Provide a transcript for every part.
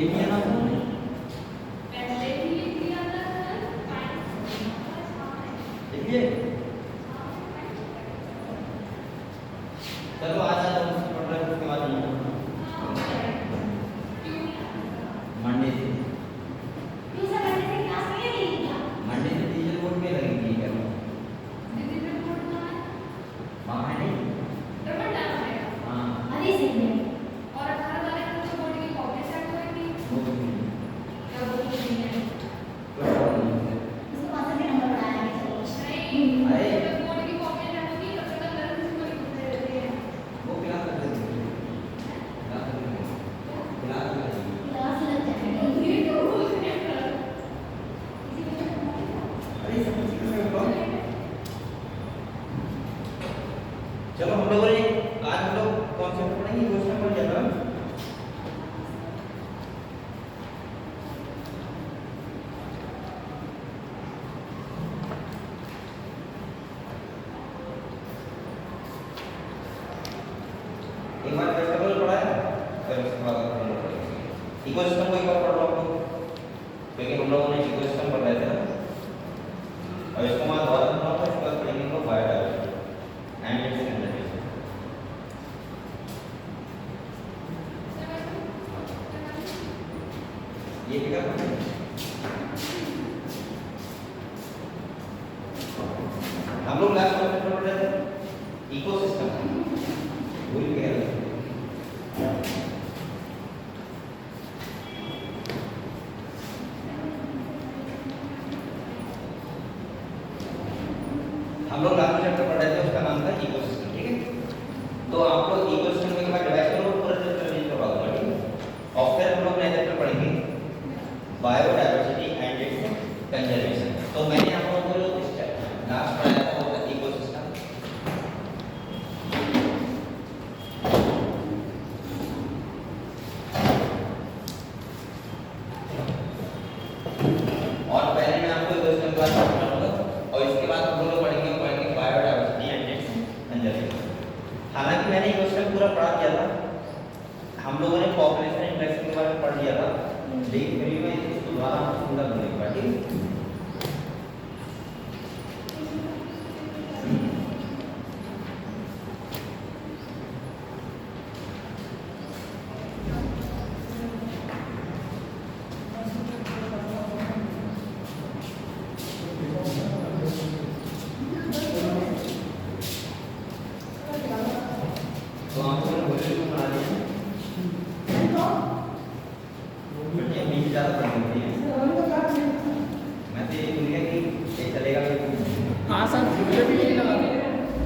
लिया ना तुमने? लिखिए। चलो आज आता हूँ पढ़ रहे उसके बाद मंडे से मंडे से टीचर बोर्ड में लगेगी क्या? वहाँ है नहीं? हाँ वो भी नहीं। अरे वो क्लास कर देंगे, क्लास कर देंगे, क्लास कर देंगे। अरे सब कुछ कर रहे हो। चलो हम लोगों ने आज हम लोग कॉन्सेप्ट पढ़ेंगे, क्वेश्चन पढ़ जाना। एक बार वेजिटेबल पढ़ा है, फिर उसके बाद हम लोग पढ़ेंगे इकोसिस्टम को। एक बार पढ़ लो आप लोग, क्योंकि हम लोगों ने इकोसिस्टम पढ़ रहे थे ना, और इसको मैं दोबारा पढ़ाऊंगा। इसके बाद पढ़ेंगे हम लोग बायोडायवर्सिटी एंड इट्स कंजर्वेशन। ये क्या करना है? हम लोग लास्ट कॉन्सेप्ट पढ़ रहे थे इकोसिस्टम, भूल गए। हम लोग लास्ट चैप्टर पढ़ रहे थे, उसका नाम था इकोसिस्टम, ठीक है। तो आप लोग इकोसिस्टम के बाद डिवाइड करो, पूरा चैप्टर रीड करवा दूंगा, ठीक है। और फिर हम लोग नया चैप्टर पढ़ेंगे बायोडायवर्सिटी एंड इट्स कंजर्वेशन। तो मैंने आप लोगों को जो लास्ट पढ़ाया था वो था इकोसिस्टम। और पहले मैं आपको इकोसिस्टम के बारे में पढ़ाऊंगा, और इसके बाद हम लोग पढ़ेंगे बायोडायवर्सिटी एंड इट्स कंजर्वेशन। हालांकि मैंने इकोसिस्टम पूरा पढ़ा दिया था, हम लोगों ने पॉपुलेशन इंडेक्स के बारे में पढ़ लिया था, लेकिन फिर भी मैं इसको दोबारा पूरा बोलूंगा, ठीक है। तो आपको मैंने वॉल्यूम को बना दिया, बच्चे बीच ज़्यादा पढ़ लेते हैं। मैं तो ये भूल गया कि ये चलेगा कि हाँ सर, मुझे भी यही लगा,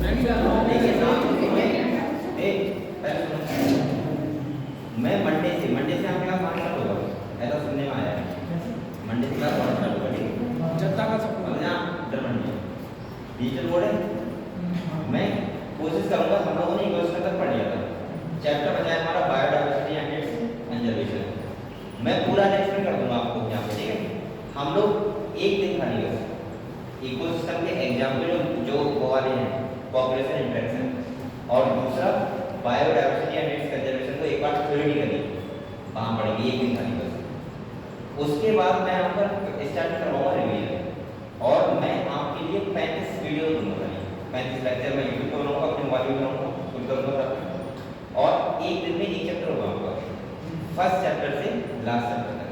मैं भी लगा। लेकिन आप पहले सुनो, मैं मंडे से आपके क्लास 5 स्टार्ट होगा, ऐसा सुनने में आया है। मंडे से क्लास 5 स्टार्ट होगा, ठीक है। जनता का सब अब यहाँ डर मंडे डिजिटल बोर्ड है। मैं कोशिश करूंगा, हम लोगों ने इकोसिस्टम तक पढ़ लिया था, चैप्टर बचा है हमारा बायोडायवर्सिटी एंड इट्स कंजर्वेशन। मैं पूरा एक्सप्लेन कर दूंगा आपको यहाँ पे, ठीक है। हम लोग एक दिन खाली बस इकोसिस्टम के एग्जाम्पल जो वो वाले हैं, पॉपुलेशन इंटरेक्शन, और दूसरा बायोडायवर्सिटी एंड इट्स कंजर्वेशन को एक बार थ्योरेटिकली वहाँ पढ़ेंगे, एक दिन खाली बस। उसके बाद मैं यहाँ पर स्टार्ट करवाऊंगा रिवीजन, और मैं आपके लिए 35 वीडियो दूंगा, 35 लेक्चर मैं यूट्यूब पर बनाऊंगा, अपने मोबाइल में बनाऊंगा, खुद करूंगा, और एक दिन में एक चैप्टर होगा आपका, फर्स्ट चैप्टर से लास्ट चैप्टर तक।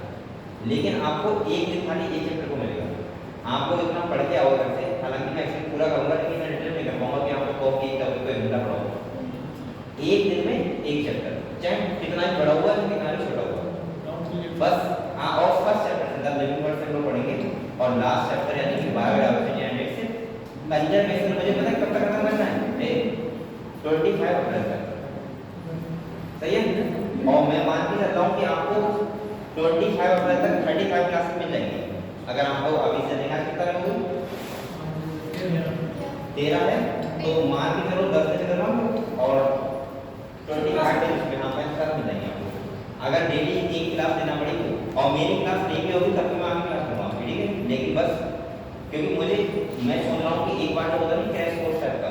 लेकिन आपको एक दिन खाली एक चैप्टर को मिलेगा, आप लोग इतना पढ़ के आओगे घर से। हालांकि मैं एक्चुअली पूरा करूंगा, लेकिन मैं डिटेल नहीं कर पाऊंगा कि आपको कॉपी एक टॉपिक को एक घंटा पढ़ाऊंगा। एक दिन में एक चैप्टर, चाहे कितना ही बड़ा हुआ है कितना ही छोटा हुआ, बस। हाँ, और फर्स्ट चैप्टर से द लिविंग वर्ड से हम लोग पढ़ेंगे, और लास्ट चैप्टर यानी कि बायोडायवर्सिटी एंड इट्स कंजर्वेशन मुझे पता है कब तक खत्म करना है, 25 अप्रैल तक, सही है। और मैं मान के चलता हूँ कि आपको 25 अप्रैल तक 35 क्लासेस मिल जाएंगी। अगर आपको अभी से देखा कितना है, 13 है, तो मान के चलो 10 से करवाऊँ, और 25 दिन उसमें हाँ 5 क्लास मिल जाएंगे आपको। अगर डेली एक क्लास देना पड़ेगी, और मेरी क्लास डेली होगी तब तो मैं आपकी क्लास लूँगा, ठीक है। लेकिन बस क्योंकि मैं सोच रहा हूँ कि एक बार होगा नहीं क्रैश कोर्स टाइप का,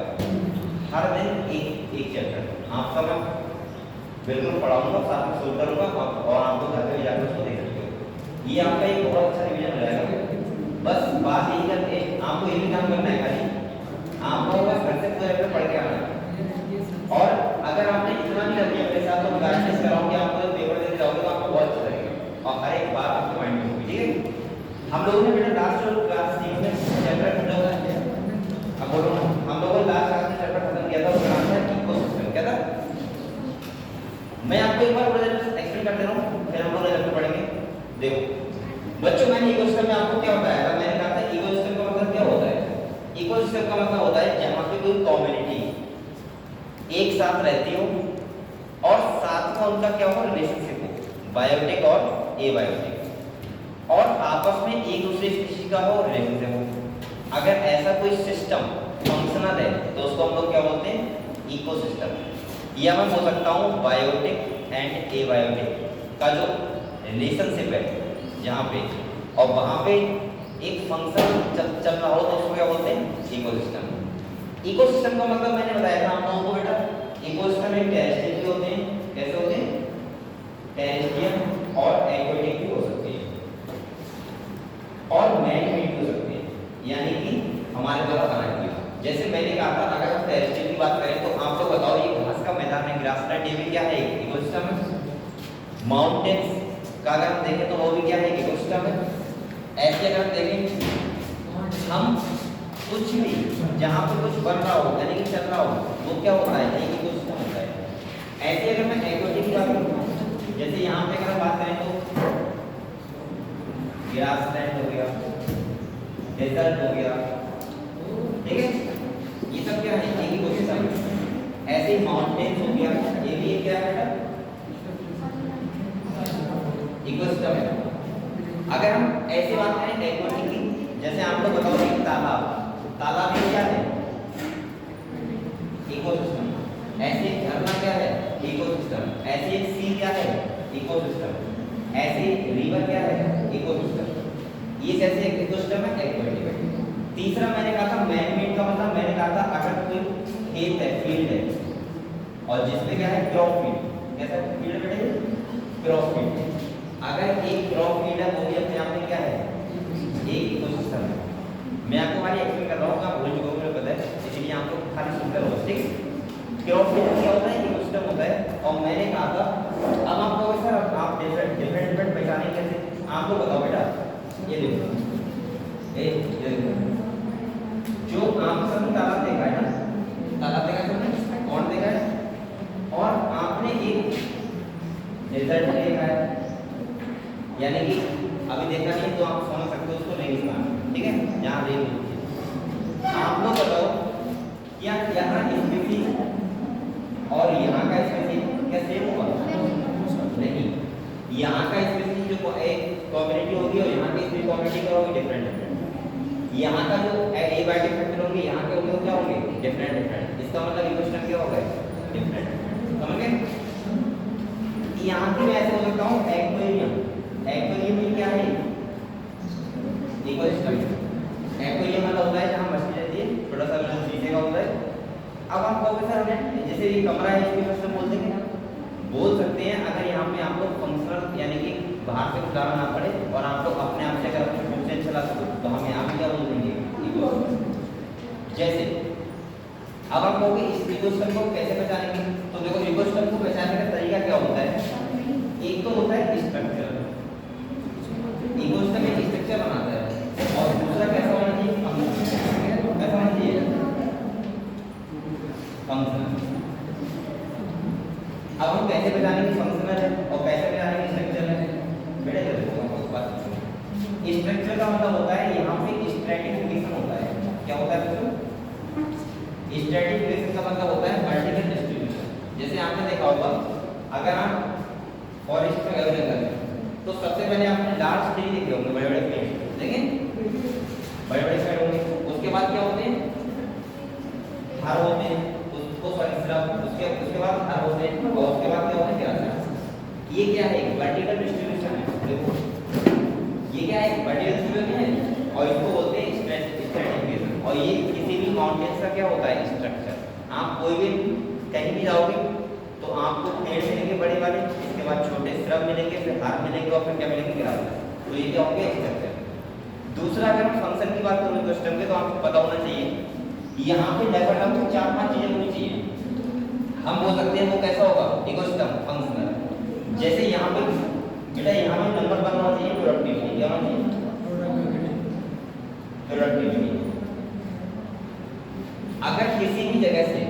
हर दिन एक चैप्टर आपका मैं बिल्कुल पढ़ाऊंगा, साथ में सोल्व करूंगा और आपको घर पे जाकर उसको देख सकते हो। ये आपका एक बहुत अच्छा रिवीजन हो जाएगा। बस बात यही करके आपको ये भी काम करना है, खाली आपको बस घर से पूरा पढ़ के आना है। और अगर आपने इतना भी कर दिया मेरे साथ, तो मैं गारंटी कराऊं कि आपको पेपर देते जाओगे तो आपको बहुत अच्छा लगेगा और हर एक बात आपके माइंड में होगी। ठीक है, हम लोगों ने बेटा लास्ट क्लास 3 में चैप्टर खत्म कर दिया। अब बोलो हम लोगों ने लास्ट क्लास में चैप्टर खत्म किया था, उसका नाम था इकोसिस्टम। क्या था? मैं आपको एक बार प्रेजेंट एक्सप्लेन करते रहूं, फिर हम लोग लेकर पढ़ेंगे। देखो बच्चों, मैंने इकोसिस्टम में आपको क्या बताया था? मैंने कहा था इकोसिस्टम का मतलब क्या होता है? इकोसिस्टम का मतलब होता है जहां पे कोई कम्युनिटी एक साथ रहती हो और साथ में उनका क्या हो, रिलेशनशिप हो, बायोटिक और एबायोटिक, और आपस में एक दूसरे स्पीशीज का हो रिलेशनशिप हो। अगर ऐसा कोई सिस्टम फंक्शनल है तो उसको हम लोग क्या बोलते हैं? इकोसिस्टम। या मैं बोल सकता हूँ बायोटिक एंड एबायोटिक का जो रिलेशनशिप है जहाँ पे, और वहाँ पे एक फंक्शन चल रहा हो तो उसको क्या बोलते हैं? इकोसिस्टम। इकोसिस्टम का मतलब मैंने बताया था आप लोगों को बेटा, इकोसिस्टम में टेरेस्ट्रियल भी होते हैं। कैसे होते हैं? टेरेस्ट्रियल और एक्वेटिक भी हो सकते हैं और मैन-मेड भी हो सकते हैं, यानी कि हमारे द्वारा बनाया गया। जैसे मैंने कहा था, अगर हम टेरेस्ट्रियल की बात करें तो आप लोग बताओ, ये घास का मैदान है, ग्रासलैंड, ये भी क्या है? इकोसिस्टम है। माउंटेन्स का अगर हम देखें तो वो भी क्या है? इकोसिस्टम है। ऐसे अगर हम देखें, हम कुछ भी जहाँ पे कुछ बन रहा हो यानी कि चल रहा हो, वो क्या होता है? एक इकोसिस्टम होता है। ऐसे अगर मैं एक्वेटिक की बात करूँ, जैसे यहाँ पे अगर हम बात करें तो ग्रासलैंड हो गया, डेजर्ट हो गया, ठीक है, ये सब क्या है? एक इकोसिस्टम है। ऐसे माउंटेन्स हो गया, ये भी एक क्या है? इकोसिस्टम है। अगर हम ऐसे बात करें एक्वेटिक की, जैसे आप लोग बताओ एक तालाब, तालाब में क्या है? इकोसिस्टम। ऐसे एक झरना क्या है? इकोसिस्टम। ऐसे एक सी क्या है? इकोसिस्टम। ऐसे रिवर क्या है? इकोसिस्टम। ये कैसे एक इकोसिस्टम है? एक्वेटिक। तीसरा मैंने कहा था मैन-मेड का मतलब, मैंने कहा था अगर कोई खेत है, फील्ड है, और जिसमें क्या है? Crop field. कैसा फील्ड बेटे? Crop field. अगर एक क्रॉप फील्ड है वो भी अपने आप में क्या है? एक इकोसिस्टम है। मैं आपको खाली एक्सप्लेन कर रहा हूँ, आप भूल चुके हो मुझे पता है, इसलिए आपको खाली सुनकर रहो। ठीक, क्रॉप फील्ड क्या होता है? इकोसिस्टम होता है। और मैंने कहा था, अब आप कहोगे सर आप डिफरेंट पहचाने कैसे? आप लोग बताओ बेटा, ये देखो, ये देखो, जो आप सब तालाब देखा है ना, तालाब देखा है सबने? कौन देखा है? और आपने एक डेजर्ट देखा है, यानी कि अभी देखा नहीं तो आप समझ सकते हो उसको रेगिस्तान, ठीक है, जहाँ रेत होती है। आप लोग बताओ क्या यहाँ स्पीशीज और यहाँ का स्पीशीज क्या सेम होगा? नहीं, यहाँ का स्पीशीज जो एक कम्युनिटी होगी और यहाँ की कम्युनिटी का होगी डिफरेंट। यहाँ का जो एबायोटिक फैक्टर होंगे, यहाँ के होंगे क्या होंगे? डिफरेंट। इसका मतलब इकोसिस्टम क्या होगा? डिफरेंट। समझ गए? यहाँ की मैं ऐसे हो सकता हूँ एक्वेरियम। एक्वेरियम में क्या है? इकोसिस्टम। एक्वेरियम मतलब होता है जहाँ मछली रहती है, छोटा सा शीशे का होता है। अब आप कहोगे सर हमें जैसे ये कमरा है इसके सिस्टम बोल देंगे ना, बोल सकते हैं। अगर यहाँ पे आप लोग फंक्शनल यानी कि बाहर से कुछ लाना ना पड़े और आप लोग अपने आप से अगर अपने खुद से चला सको तो हम यहाँ पे क्या बोल देंगे? इकोसिस्टम। जैसे अब आप कहोगे इस इकोसिस्टम को कैसे पहचानेंगे? तो देखो इकोसिस्टम को पहचानने का तरीका क्या होता है? एक तो होता है स्ट्रक्चर, इकोसिस्टम एक स्ट्रक्चर बनाता है, और दूसरा कैसा होना चाहिए? फंक्शन। कैसा होना चाहिए? फंक्शन। अब हम कैसे पहचानेंगे फंक्शनल है और कैसे पहचानेंगे स्ट्रक्चर है? बेटे देखो बात, स्ट्रक्चर का मतलब होता है यहाँ पे स्ट्रैटिफिकेशन होता है। क्या होता है बच्चों? स्ट्रैटिफिकेशन का मतलब होता है वर्टिकल डिस्ट्रीब्यूशन। जैसे आपने देखा होगा, अगर आप फॉरेस्ट में गए तो सबसे पहले आपने लार्ज ट्री देखे होंगे, बड़े बड़े पेड़ देखें, बड़े बड़े पेड़ होंगे। उसके बाद क्या होते हैं? हर होते हैं, उसको उसके बाद हर होते हैं, और उसके बाद क्या होते हैं? ये क्या है? वर्टिकल डिस्ट्रीब्यूशन है। देखो ये क्या है? वर्टिकल डिस्ट्रीब्यूशन है, और इसको बोलते हैं स्ट्रैटिफिकेशन। और ये किसी भी माउंटेन्स का क्या होता है? स्ट्रक्चर। आप कोई भी कहीं भी जाओगे तो आपको पेड़ मिलेंगे बड़े वाले, इसके बाद छोटे श्रब मिलेंगे, फिर हार्ब मिलेंगे और फिर क्या मिलेंगे ग्रास। तो ये क्या हो गया स्ट्रक्चर। दूसरा अगर हम फंक्शन की बात करें इकोसिस्टम के, तो आपको पता होना चाहिए यहाँ पे लगभग हमको 4-5 चीजें होनी चाहिए। हम बोल सकते हैं वो कैसा होगा इकोसिस्टम फंक्शनल। जैसे यहाँ पे बेटा यहाँ पे नंबर 1 होना चाहिए प्रोडक्टिविटी। क्या होना चाहिए? प्रोडक्टिविटी। अगर किसी भी जगह से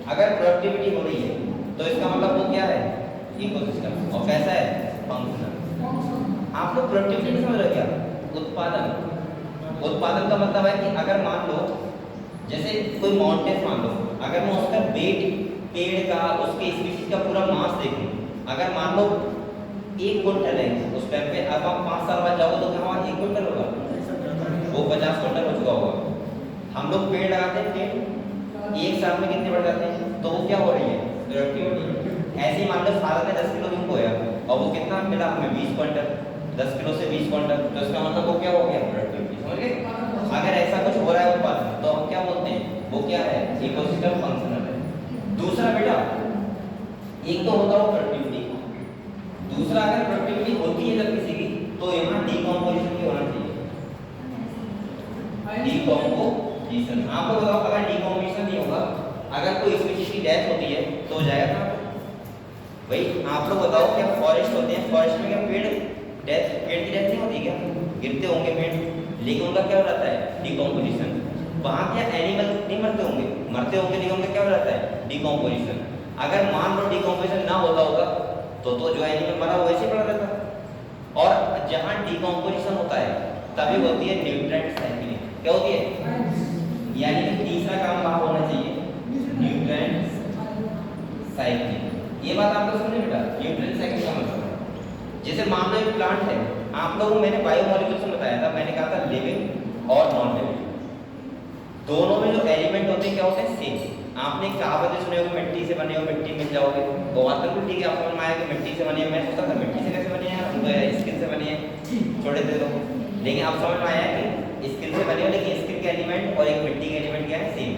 अगर प्रोडक्टिविटी हो रही है तो इसका मतलब वो क्या है इकोसिस्टम। और कैसा है फंक्शनल। आप लोग प्रोडक्टिविटी नहीं समझ रहे क्या? उत्पादन। उत्पादन का मतलब है कि अगर मान लो जैसे कोई माउंटेन मान लो, अगर मैं उसका वेट पेड़ का उसके स्पीशीज का पूरा मास देखूं, अगर मान लो 1 क्विंटल है उस टाइम पे, अब आप 5 साल बाद जाओगे तो क्या वहाँ 1 क्विंटल होगा? वो 50 क्विंटल हो चुका होगा। हम लोग पेड़ लगाते हैं, पेड़ 1 साल में कितने बढ़ जाते हैं? तो वो क्या हो रही है प्रोडक्टिविटी। ऐसे ही मान लो साल में 10 किलो गेहूं बोया और वो कितना मिला हमें 20 क्विंटल, 10 किलो से 20 क्विंटल, तो इसका मतलब वो क्या हो गया प्रोडक्टिविटी। समझ गए? अगर ऐसा कुछ हो रहा है उत्पादन तो हम क्या बोलते हैं वो क्या है इकोसिस्टम फंक्शनल है। दूसरा बेटा एक तो होता है प्रोडक्टिविटी, दूसरा अगर प्रोडक्टिविटी होती है जब किसी की तो यहाँ डिकम्पोजिशन भी होना चाहिए। डिकम्पोजिशन आपको बताओ अगर डिकम्पोजिशन नहीं होगा, अगर कोई स्पीशीज की डेथ होती है तो हो जाएगा भाई। आप लोग बताओ क्या फॉरेस्ट होते हैं, फॉरेस्ट में क्या पेड़ की डेथ नहीं होती क्या? गिरते होंगे पेड़, लेकिन उनका क्या हो जाता है डिकम्पोजिशन। वहाँ क्या एनिमल नहीं मरते होंगे? मरते होंगे, लेकिन उनका क्या हो जाता है डिकम्पोजिशन। अगर मान लो डिकम्पोजिशन ना होता होगा तो जो एनिमल मरा वो वैसे ही पड़ा रहता। और जहाँ डिकम्पोजिशन होता है तभी होती है न्यूट्रिएंट साइक्लिंग। क्या होती है? यानी कि तीसरा काम वहाँ होना चाहिए न्यूट्रिएंट साइक्लिंग। ये बात आप लोग समझे बेटा, न्यूट्रिएंट साइक्लिंग का मतलब जैसे मान लो एक प्लांट है, आप लोगों को मैंने बायोमोलिक्यूल्स में बताया था, मैंने कहा था लिविंग और नॉन लिविंग दोनों में जो एलिमेंट होते हैं क्या होते हैं सेम। आपने कहावतें सुने होंगे मिट्टी से बने हो मिट्टी मिल जाओगे, वो बात बिल्कुल ठीक है। आप समझ में आया कि मिट्टी से बने हैं, मैं सोचता था मिट्टी से कैसे बने हैं, हम तो स्किन से बने हैं छोटे थे तो, लेकिन आप समझ में आया कि स्किन से बने हो, लेकिन स्किन के एलिमेंट और एक मिट्टी के एलिमेंट क्या है सेम।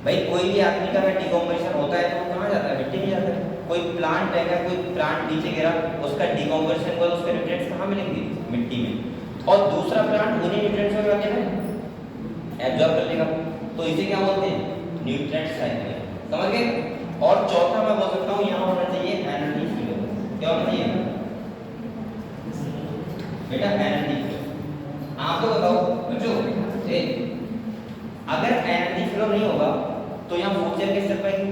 भाई कोई भी आदमी का अगर डिकम्पोजिशन होता है तो वो कहाँ जाता है? मिट्टी में जाता है। कोई प्लांट है, कोई प्लांट नीचे गिरा, उसका डिकम्पोजिशन हुआ तो उसके न्यूट्रिएंट्स कहाँ मिलेंगे? मिट्टी में। और दूसरा प्लांट उन्हीं न्यूट्रिएंट्स को क्या करेगा? एब्जॉर्ब कर लेगा। तो इसे क्या बोलते हैं? Nutrient cycle. समझ गए? और चौथा मैं बोल सकता हूँ यहाँ होना चाहिए एनर्जी फ्लो। क्या होना चाहिए बेटा? Energy flow. आपको बताओ बच्चों, अगर एनर्जी फ्लो नहीं होगा तो यहाँ फूड चेन कैसे चल पाएगी?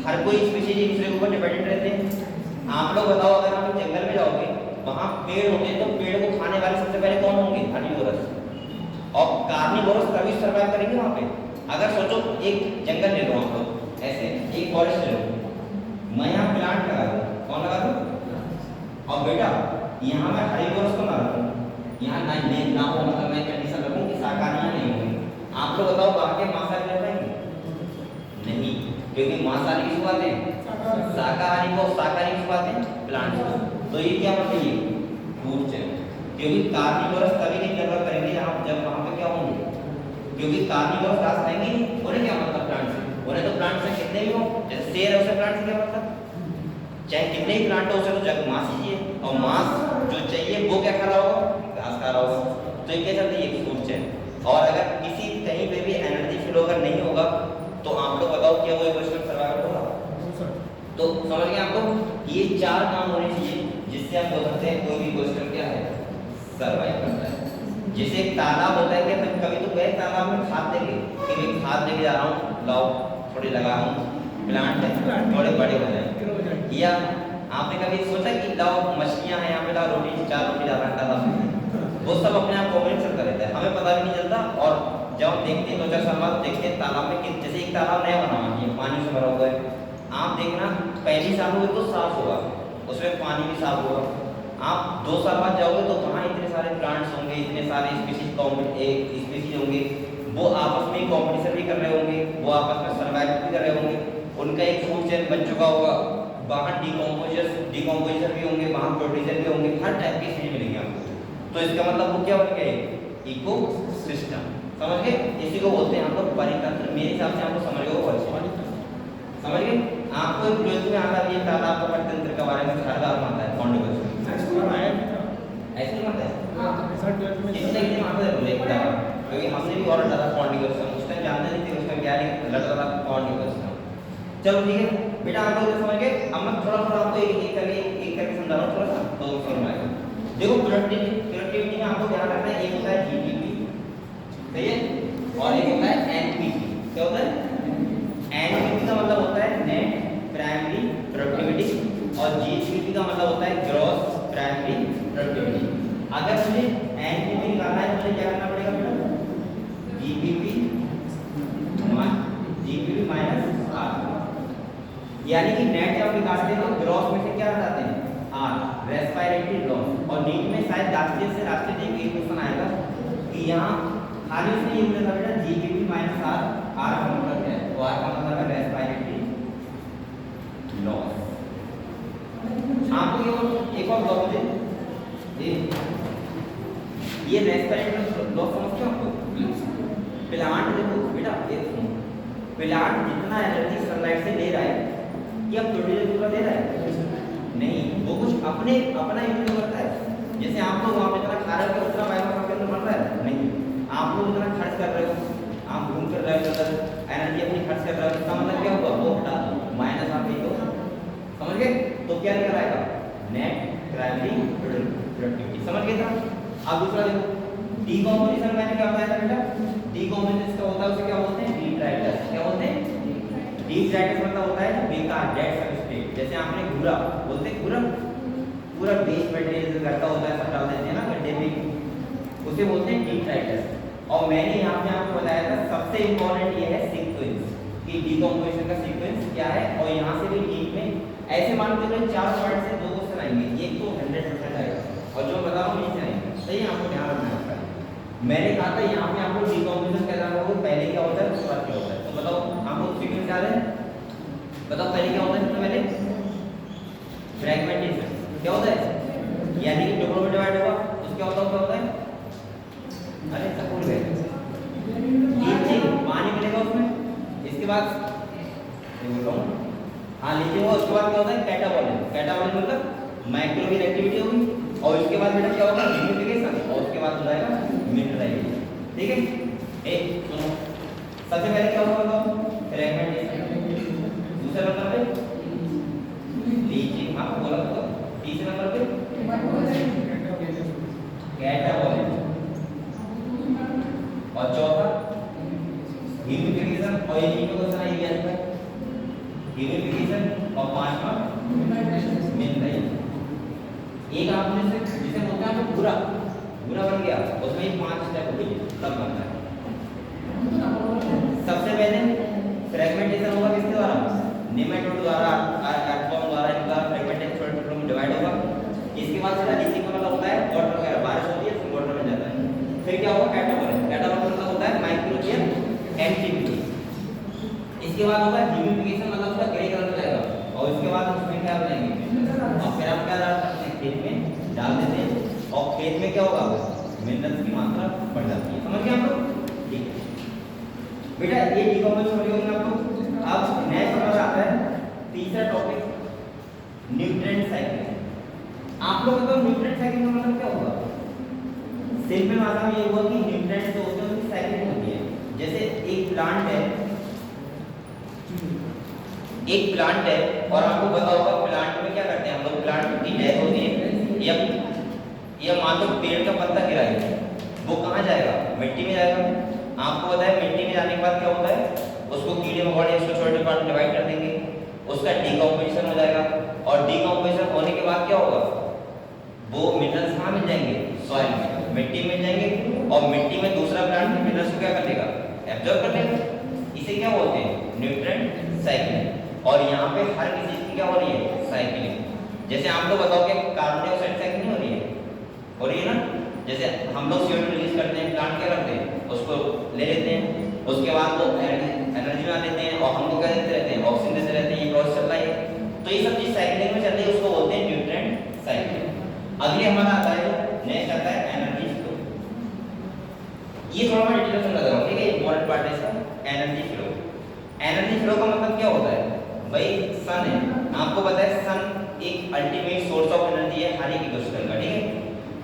हर कोई स्पीशीज एक दूसरे के ऊपर डिपेंडेंट रहते हैं। आप लोग बताओ अगर आप जंगल में जाओगे वहाँ पेड़ होते हैं तो पेड़ को खाने वाले सबसे पहले कौन होंगे? हर्बीवोरस। और कार्निवोरस तभी सर्वाइव करेंगे वहाँ पे। अगर सोचो एक जंगल ले लो आप लोग, ऐसे एक फॉरेस्ट ले लो, मैं यहाँ प्लांट लगा दूँ, कौन लगा दूँ? और बेटा यहाँ मैं हर्बीवोरस को ना रखूँ, यहाँ ना हो, मतलब मैं कंडीशन रखूँ कि शाकाहारी नहीं होंगे। आप लोग बताओ वहाँ के मांसाहारी रह पाएंगे? नहीं, क्योंकि मांसाहारी किसको आते हैं? शाकाहारी को। शाकाहारी किसको आते हैं? प्लांट। तो ये क्या मतलब ये फूड चेन, क्योंकि कार्निवोरस तभी नहीं सर्वाइव करेंगे जब वहाँ पे क्या होंगे, क्योंकि कार्निवोरस घास खाएंगे नहीं, उन्हें क्या मतलब प्लांट से? उन्हें तो प्लांट से कितने भी हो, जैसे शेर है उसे प्लांट से क्या मतलब? चाहे कितने ही प्लांट हो उसे तो जब मांस चाहिए, और मांस जो चाहिए वो क्या खा रहा होगा? घास खा रहा होगा। तो ये क्या चलती है फूड चेन। और अगर किसी कहीं पे भी एनर्जी फ्लो अगर नहीं होगा तो आप लोग बताओ क्या वो इकोसिस्टम सर्वाइव होगा? तो समझ गए आप लोग? ये 4 काम होने चाहिए जिससे आप बोल सकते हैं कोई भी इकोसिस्टम क्या है सर्वाइव करता है। जैसे एक तालाब होता है, क्या कभी तो गए तालाब में खाद देंगे कि मैं खाद लेके जा रहा हूँ, लाओ थोड़ी लगा हूँ, प्लांट है थोड़े बड़े हो जाए। या आपने कभी सोचा कि लाओ मछलियाँ हैं यहाँ पे, लाओ रोटी 4 रोटी डालना है तालाब में, वो सब अपने आप कॉमेंट चलता रहता है, हमें पता भी नहीं चलता। और जब हम देखते हैं 2-4 साल बाद देखते हैं तालाब में कि जैसे एक तालाब नया बना हुआ है, पानी से भरा हुआ है, आप देखना पहली साल में तो साफ होगा, उसमें पानी भी साफ होगा। आप 2 साल बाद जाओगे तो वहाँ इतने सारे प्लांट्स होंगे, इतने सारे स्पीशीज होंगे, वो आपस में कॉम्पिटिशन भी कर रहे होंगे, वो आपस में सर्वाइव भी कर रहे होंगे, उनका एक फूड चेन बन चुका होगा, वहाँ डिकम्पोजिशन भी होंगे, वहाँ प्रोड्यूसर भी होंगे, हर टाइप की चीज़ मिलेंगी आपको। तो इसका मतलब वो क्या बन गए? इकोसिस्टम। समझ गए? इसी को बोलते हैं हम लोग परितंत्र। मेरे हिसाब से आपको समझ गए, समझ गए? आपको आपको 12th में आता है ये तालाब का परितंत्र के बारे में हर बार में आता है कॉन्डिगेशन ऐसे नहीं आता है रिजल्ट 12th में इसलिए कि आता है बोले क्योंकि हमने भी और डाला कॉन्डिगेशन उस टाइम जानते नहीं थे उसका क्या लगा था कॉन्डिगेशन। चलो ठीक है बेटा आप लोग समझ गए। अब मैं थोड़ा थोड़ा आपको एक करके समझा रहा हूँ थोड़ा सा तो समझ आएगा। देखो प्रोडक्टिविटी में आपको ध्यान रखना है एक होता है जीडीपी सही है और एक होता है एनपीवी। क्या होता है एनपीवी का मतलब होता है नेट प्राइमरी प्रोडक्टिविटी और जीडीपी का मतलब होता है ग्रॉस प्राइमरी प्रोडक्टिविटी। अगर मुझे एनपीवी निकालना है तो मुझे क्या करना पड़ेगा बेटा जीपीवी माइनस आर यानी कि नेट जब निकालते हैं तो ग्रॉस में से क्या हटाते हैं आर रेस्पिरेटरी लॉस। और नीट में शायद राष्ट्रीय देखिए क्वेश्चन आएगा कि यहाँ खाली उसने ये बोला था बेटा जीपीवी माइनस आर आर का मतलब क्या है तो आर का मतलब है रेस्पिरेटरी लॉस। आपको एक और बताओ मुझे ये रेस्पिरेटरी लॉस समझते हो आपको प्लांट देखो बेटा प्लांट जितना एनर्जी सनलाइट से ले रहा है क्या प्रोड्यूस पूरा दे रहा है नहीं वो कुछ अपना यूज करता है। जैसे आप लोग वहाँ पे इतना खा रहे हो उतना बायोमास आपके अंदर बन रहा है नहीं आप लोग इतना खर्च कर रहे हो आप घूम कर रहे हो एनर्जी अपनी खर्च कर रहे हो इसका मतलब क्या होगा वो हटा दो माइनस आप एक समझ गए तो क्या निकल आएगा नेट प्राइमरी प्रोडक्टिविटी समझ गए था। अब दूसरा देखो डीकंपोजिशन मैंने क्या बताया था बेटा डीकंपोजिशन का होता है उसे क्या बोलते हैं डिट्राइटस। क्या बोलते हैं डिट्राइटस मतलब होता है बेकार डेड सबस्ट्रेट। जैसे आपने घूरा बोलते हैं पूरा वेस्ट मटेरियल जो घटा होता है सब डाल देते हैं ना गड्ढे में उसे बोलते हैं डिट्राइटस। और मैंने यहाँ पे आपको बताया था सबसे इंपॉर्टेंट ये है सीक्वेंस कि डीकंपोजिशन का सीक्वेंस क्या है। और यहाँ से भी डीप में ऐसे मान के चलो 4 पार्ट से 2 क्वेश्चन आएंगे एक तो 100% आएगा और जो बता रहा हूँ नीचे आएंगे सही है आपको ध्यान रखना है। मैंने कहा था यहाँ पे आपको डीकंपोजिशन कैसा होगा पहले क्या होता है उसके बाद क्या होता है तो बताओ आपको सीक्वेंस क्या है बताओ पहले क्या होता है सबसे पहले फ्रैगमेंटेशन क्या होता है यानी कि टुकड़ों में डिवाइड होगा उसके बाद क्या होता है अरे सब भूल गए लीचिंग पानी मिलेगा उसमें इसके बाद ये बोल रहा हूँ हाँ लीचिंग होगा उसके बाद क्या होता है कैटाबॉलिज्म मतलब माइक्रोबियल एक्टिविटी होगी और इसके बाद बेटा क्या होगा ह्यूमिडिफिकेशन और उसके बाद हो जाएगा मिनरलाइजेशन। ठीक है एक सुनो सबसे पहले क्या होगा बताओ फ्रैगमेंटेशन दूसरे नंबर पे लीचिंग आपको बोला तो तीसरे नंबर पे कैटाबॉलिज्म और चौथा ह्यूमिडिफिकेशन और ये तीनों क्वेश्चन आएंगे इसमें ह्यूमिडिफिकेशन और पांचवा मिनरलाइजेशन। एक आपने से जिसे बोलते हैं पूरा बन गया उसमें 5 स्टेप हो गए तब बनता है। सबसे पहले फ्रैगमेंटेशन होगा किसके द्वारा नेमेटोड द्वारा एटॉम द्वारा इनका फ्रैगमेंटेशन छोटे टुकड़ों में डिवाइड होगा। इसके बाद सीधा लीचिंग का मतलब होता है वाटर वगैरह बारिश होती है तो वाटर बन जाता है। फिर क्या होगा कैटाबॉलिज्म मतलब होता है माइक्रोबियल एक्टिविटी। इसके बाद होगा ह्यूमिडिफिकेशन मतलब उसका ग्रे कलर हो जाएगा और इसके बाद उसमें क्या बनाएंगे और फिर हम क्या डालते हैं खेत में डाल देते हैं और खेत में क्या होगा मिनरल्स की मात्रा बढ़ जाती है। समझ गए आप लोग ठीक है बेटा ये डीकंपोजिशन हो गया आपको। अब नेक्स्ट नंबर आता है तीसरा टॉपिक न्यूट्रिएंट साइकिल। आप लोग बताओ न्यूट्रिएंट साइकिल का मतलब क्या होगा सिंपल भाषा में ये हुआ कि न्यूट्रिएंट्स जो होते हैं उनकी साइकिल होती है। जैसे एक प्लांट है और आपको पता होगा प्लांट में क्या करते हैं हम लोग प्लांट की डेथ होती है या मान लो पेड़ का पत्ता गिरा है वो कहाँ जाएगा मिट्टी में जाएगा। आपको पता है मिट्टी में जाने के बाद क्या होता है उसको कीड़े मकोड़े इसको छोटे पार्ट डिवाइड कर देंगे उसका डीकंपोजिशन हो जाएगा और डीकंपोजिशन होने के बाद क्या होगा वो मिनरल्स कहाँ मिल जाएंगे सॉइल में मिट्टी में जाएंगे और मिट्टी में दूसरा प्लांट मिनरल्स को क्या कर लेगा एब्जॉर्ब कर लेगा। इसे क्या बोलते हैं न्यूट्रिएंट साइकिलिंग। और यहाँ पे हर किसी की क्या हो रही है साइकिलिंग। जैसे आप लोग बताओ कि कार्बन डाइऑक्साइड साइकिल नहीं हो रही है ना। जैसे हम लोग CO2 रिलीज करते हैं प्लांट क्या करते हैं उसको ले लेते हैं उसके बाद वो एनर्जी में लेते हैं और हमको क्या देते रहते हैं ऑक्सीजन देते रहते हैं ये प्रोसेस चल रहा है। तो ये सब चीज साइकिलिंग में चल रही है उसको बोलते हैं न्यूट्रिएंट साइकिलिंग। अगले हमारा आता है नेक्स्ट आता है एनर्जी फ्लो। ये थोड़ा मैं डिटेल में समझा रहा हूँ ठीक है इंपॉर्टेंट पार्ट है इसका एनर्जी फ्लो। एनर्जी फ्लो का मतलब क्या होता है भाई सन है, आपको पता है सन एक अल्टीमेट सोर्स ऑफ एनर्जी है हर एक इकोसिस्टम का, ठीक है।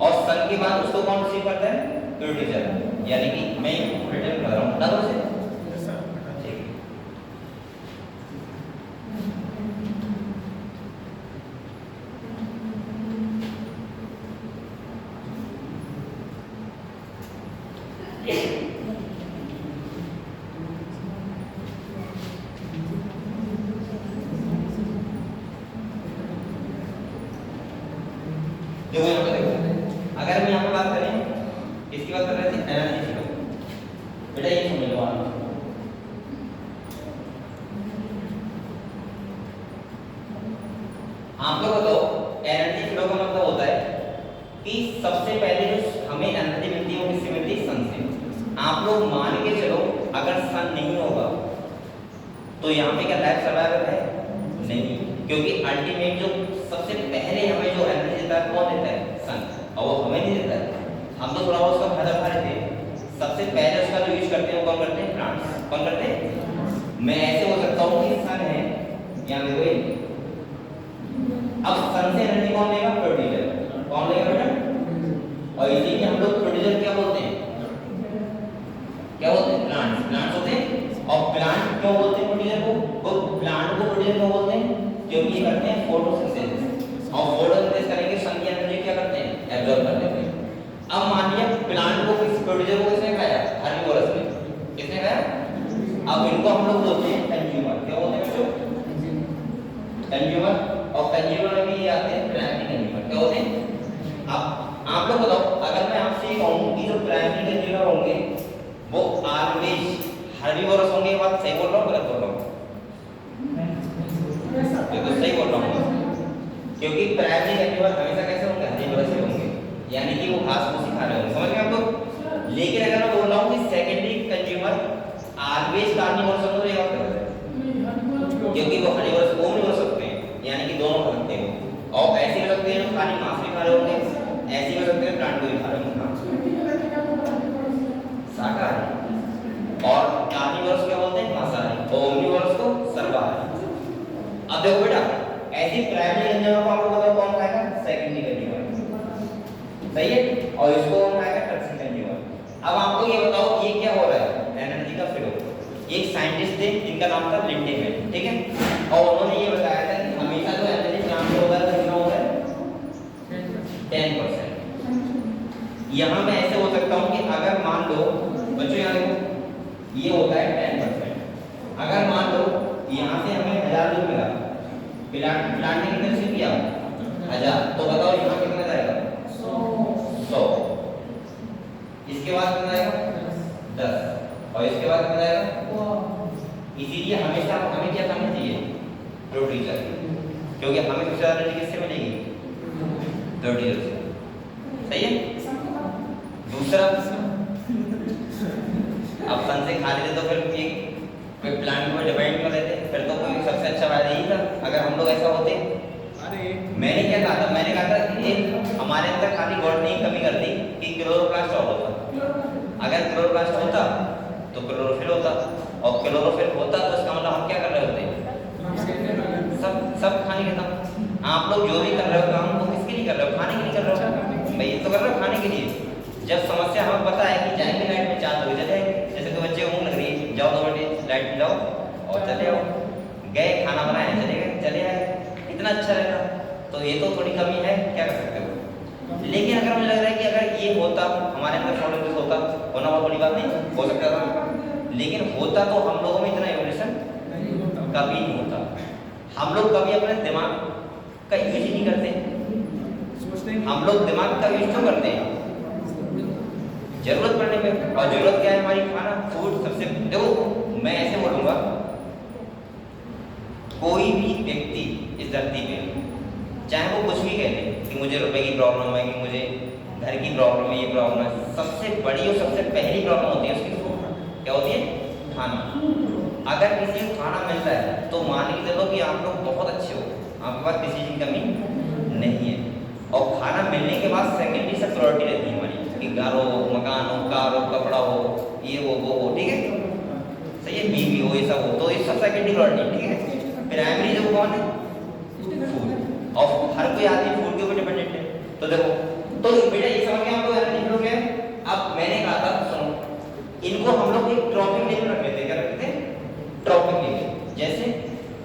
और सन के बाद उसको कौन रिसीव करता है? प्रोड्यूसर, यानी कि मैं रिटर्न कर रहा हूँ ना से ठीक। देखो यहाँ पे देखो, अगर हम यहाँ पे बात करें, किसकी बात कर रहे थे? एनर्जी की। बेटा ये समझ लो आप, लोग बताओ एनर्जी फ्लो का मतलब होता है कि सबसे पहले जो हमें एनर्जी मिलती है वो किससे मिलती है? सन से। आप लोग मान के चलो अगर सन नहीं होगा तो यहाँ पे क्या लाइफ सर्वाइवल है? नहीं, क्योंकि अल्टीमेट जो सबसे पहले हमें जो एनर्जी देता है कौन देता है? सन। और वो हमें नहीं देता है, हम तो थोड़ा उसका फायदा उठा लेते हैं। सबसे पहले उसका जो यूज करते हैं वो कौन करते हैं? प्लांट्स। कौन करते हैं? मैं ऐसे हो सकता हूँ कि सन है, यहाँ देखो अब सन से एनर्जी कौन लेगा? प्रोड्यूसर। कौन लेगा बेटा? और इसीलिए हम लोग प्रोड्यूसर क्या बोलते हैं? क्या बोलते हैं? प्लांट्स। प्लांट्स होते हैं। और प्लांट क्यों बोलते हैं प्रोड्यूसर को? वो प्लांट को प्रोड्यूसर क्यों बोलते हैं? क्योंकि ये करते हैं फोटोसिंथेसिस, और फोटोसिंथेसिस करेंगे सन की एनर्जी क्या करते हैं? एब्जॉर्ब कर लेते हैं। अब मान लिया प्लांट को किस प्रोड्यूसर को किसने खाया? हर्बीवोरस ने। किसने खाया? अब इनको हम लोग बोलते हैं कंज्यूमर। क्या बोलते हैं बच्चों? कंज्यूमर। और कंज्यूमर में भी ये आते हैं प्राइमरी कंज्यूमर। क्या होते हैं? अब आप लोग बताओ, अगर मैं आपसे ये कहूं कि जो प्राइमरी कंज्यूमर होंगे वो ऑलवेज हर्बीवोरस होंगे, ये बात सही बोल रहा हूं गलत बोल रहा हूं? बिल्कुल सही बोल रहा हूं, क्योंकि प्राइमरी कंज्यूमर हमेशा कैसे होंगे? हर्बीवोरस ही होंगे, यानी कि वो घास फूस ही खा रहे होंगे। समझ गए आप लोग? लेकिन अगर मैं बोल रहा हूं कि सेकेंडरी कंज्यूमर ऑलवेज कार्निवोरस होंगे, ये बात गलत है, क्योंकि वो हर्बीवोरस ओमनिवोरस होते हैं, यानी कि दोनों खा सकते हैं। और ऐसे हो सकते हैं खाली मांस भी खा रहे होंगे, ऐसे हो सकते हैं प्लांट को भी खा रहे होंगे, शाकाहारी। और कार्निवोरस क्या बोलते हैं? मांसाहारी। और ओमनिवोरस को सर्वाहारी। अब देखो बेटा, ऐसी प्राइमरी कंज्यूमर को आपको बताओ कौन खाएगा? Secondary consumer. सही है। और इसको कौन खाएगा? Tertiary consumer. अब आपको ये बताओ ये क्या हो रहा है? एनर्जी का फ्लो। एक साइंटिस्ट थे जिनका नाम था लिंडेमैन, ठीक है। और उन्होंने ये बताया था कि हमेशा जो एनर्जी ट्रांसफर होता है कितना होता है? 10%। यहाँ मैं ऐसे हो सकता हूँ कि अगर मान लो बच्चों, यहाँ देखो ये होता है 10%। अगर मान लो यहाँ से हमें 1000 रुपये मिला, प्लांट ने कितना रिसीव किया? 1000। तो बताओ यहाँ कितना जाएगा? 100। इसके बाद कितना जाएगा? 10। और इसके बाद कितना जाएगा? इसीलिए हमेशा हमें क्या करना चाहिए? प्रोड्यूसर, क्योंकि हमें सबसे ज्यादा एनर्जी किससे मिलेगी? प्रोड्यूसर से। सही है। दूसरा, अब सन से खा लेते तो फिर कोई प्लांट को डिपेंड कर लेते, फिर तो कोई सबसे अच्छा फायदा यही था अगर हम लोग ऐसा होते। मैंने क्या कहा था? मैंने कहा था कि हमारे अंदर खाली गॉड ने कमी कर दी कि क्लोरोप्लास्ट और होता। अगर क्लोरोप्लास्ट होता तो क्लोरोफिल होता, और क्लोरोफिल होता तो इसका मतलब हम क्या कर रहे होते? सब खाने के खत्म। आप लोग जो भी कर रहे हो काम वो किसके लिए कर रहे हो? खाने के लिए कर रहे हो भाई, ये तो कर रहे हो खाने के लिए। जब समस्या हमें पता है कि जाएंगे लाइट में 4 बजे चले, जैसे कि बच्चे ऊँग लग रही है, जाओ 2 बजे लाइट में जाओ और चले आओ, गए खाना बनाए चले गए चले आए, इतना अच्छा रहेगा। तो ये तो थोड़ी कमी है, क्या कर सकते हो। लेकिन अगर मुझे लग रहा है कि अगर ये होता हमारे अंदर प्रोडक्ट होता, होना बहुत बड़ी बात नहीं, हो सकता था, लेकिन होता तो हम लोगों में इतना एवोल्यूशन कभी नहीं होता। हम लोग कभी अपने दिमाग का यूज ही नहीं करते। हम लोग दिमाग का यूज क्यों करते हैं? जरूरत पड़ने पे। और जरूरत क्या है हमारी? खाना, फूड। सबसे देखो मैं ऐसे बोलूंगा, कोई भी व्यक्ति इस धरती पे चाहे वो कुछ भी कह दे कि मुझे रुपए की प्रॉब्लम है, कि मुझे घर की प्रॉब्लम है, ये प्रॉब्लम है, सबसे बड़ी और सबसे पहली प्रॉब्लम होती है उसकी, क्या होती है? खाना। अगर किसी को खाना मिल रहा है तो मान के चलो कि आप लोग बहुत अच्छे हो, आपके पास किसी चीज की कमी नहीं है। और खाना मिलने के बाद सेकेंडरी सब प्रायोरिटी रहती है हमारी, कि घर हो, मकान हो, कार हो, कपड़ा हो, ये वो ठीक है, सही है, बीवी हो, ये सब हो, तो ये सब सेकेंडरी प्रायोरिटी, ठीक है। प्राइमरी जो कौन है, फूड, और हर कोई आदमी फूड के ऊपर डिपेंडेंट है। तो देखो, तो बेटा ये समझ गए आप लोग, लिख लोगे। अब मैंने कहा था सुनो, इनको हम लोग एक ट्रॉपिक लेवल रखते थे, क्या रखते थे, ट्रॉपिक लेवल। जैसे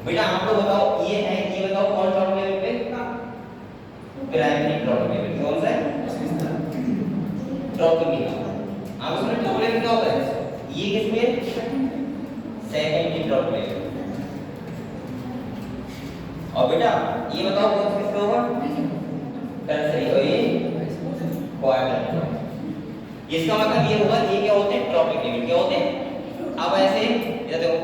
बेटा आप लोग बताओ, ये है, ये बताओ कौन ट्रॉपिक लेवल पे, प्राइमरी ट्रॉपिक लेवल। कौन सा है, ट्रॉपिक लेवल। आप उसमें ट्रॉपिक लेवल क्या होता है, ये किसमें, सेकेंडरी ट्रॉपिक लेवल। और बेटा ये बताओ कौन किसमें होगा, टर्सरी, और ये क्वार्टर। इसका मतलब ये होगा, ये क्या होते हैं, ट्रॉपिक लेवल। क्या होते हैं, अब ऐसे ये देखो,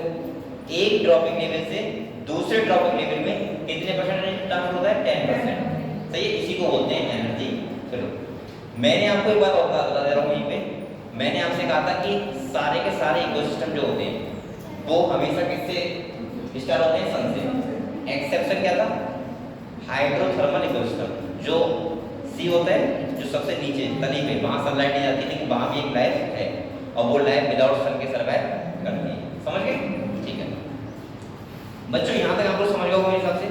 एक ट्रॉपिक लेवल से दूसरे ट्रॉपिक लेवल में कितने परसेंट ट्रांसफर होता है, 10%। सही है, इसी को बोलते हैं एनर्जी। चलो मैंने आपको एक बात और बता दे रहा हूँ, यहीं पे मैंने आपसे कहा था कि सारे के सारे इकोसिस्टम जो होते हैं वो हमेशा किससे स्टार्ट होते हैं, सन से। एक्सेप्शन क्या था, हाइड्रोथर्मल इकोसिस्टम, जो सी होता है, जो सबसे नीचे तली पे, वहां सनलाइट नहीं जाती, लेकिन वहां भी एक लाइफ है, और वो लाइफ विदाउट सन के सर्वाइव करती है। समझ गए, ठीक है बच्चों, यहाँ तक आप लोग समझ गए मेरे हिसाब से।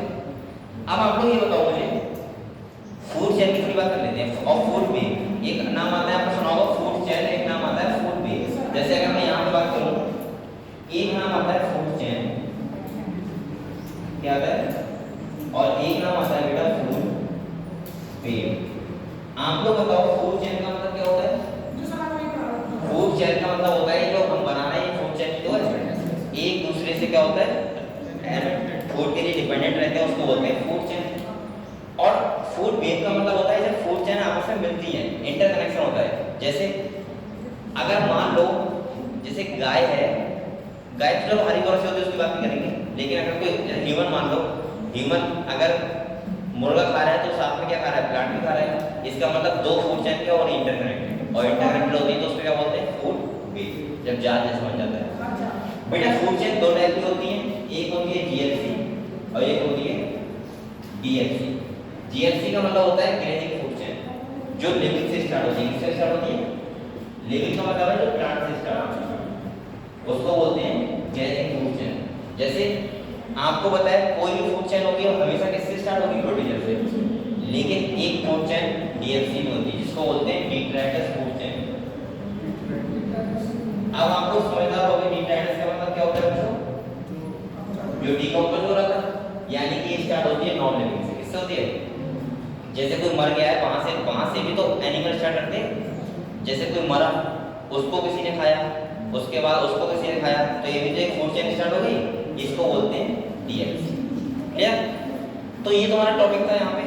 अब आप लोग ये बताओ मुझे, फूड चेन की थोड़ी बात कर लेते हैं। और फूड वेब, एक नाम आता है, आपने सुना होगा फूड चेन, एक नाम आता है फूड वेब। जैसे अगर मैं यहाँ पे बात करूँ, एक नाम आता है फूड चेन, क्या आता है, और एक नाम आता है बेटा फूड वेब। आप लोग बताओ फूड चेन का मतलब क्या होता है, फूड चेन का मतलब होता है जो हम बना रहे हैं, फूड चेन जो है एक दूसरे से क्या होता है, फूड के लिए डिपेंडेंट रहते हैं, उसको बोलते हैं फूड चेन। और फूड वेब का मतलब होता है जब फूड चेन आपस में मिलती है, इंटरकनेक्शन होता है। जैसे अगर मान लो, जैसे गाय है, गाय तो जब हरी से होती है उसकी बात नहीं करेंगे, लेकिन अगर कोई ह्यूमन मान लो, ह्यूमन अगर मुर्गा खा रहा है तो साथ में क्या खा रहा है, प्लांट भी खा रहा है। इसका मतलब दो फूड चेन के और इंटरकनेक्टेड, और इंटरकनेक्टेड होती है तो उसको क्या बोलते हैं, फूड वेब, जब जाल जैसे बन जाता है। बेटा फूड चेन दो टाइप की होती है, एक होती है जीएफसी और एक होती है डीएफसी। जीएफसी का मतलब होता है ग्रेजिंग फूड चेन, जो लिविंग से स्टार्ट होती है। किससे स्टार्ट होती है, लिविंग का मतलब है जो प्लांट से स्टार्ट होती है, उसको बोलते हैं ग्रेजिंग फूड चेन। जैसे आपको पता है कोई भी फूड चेन होगी वो हमेशा किससे स्टार्ट होगी, प्रोड्यूसर से, लेकिन एक फूड चेन डीएफसी में होती है जिसको बोलते हैं डिट्राइटस फूड चेन। अब आपको समझदार हो गए डिट्राइटस का मतलब क्या होता है बच्चों, जो डिकम्पोज हो रहा था, यानी कि स्टार्ट होती है नॉन लिविंग से। किससे होती है, जैसे कोई मर गया है वहां से भी तो एनिमल स्टार्ट करते हैं। जैसे कोई मरा, उसको किसी ने खाया, उसके बाद उसको किसी ने खाया, तो ये भी तो एक फूड चेन स्टार्ट हो गई, इसको बोलते हैं डीएफसी। क्लियर, तो ये तुम्हारा टॉपिक था यहाँ पे।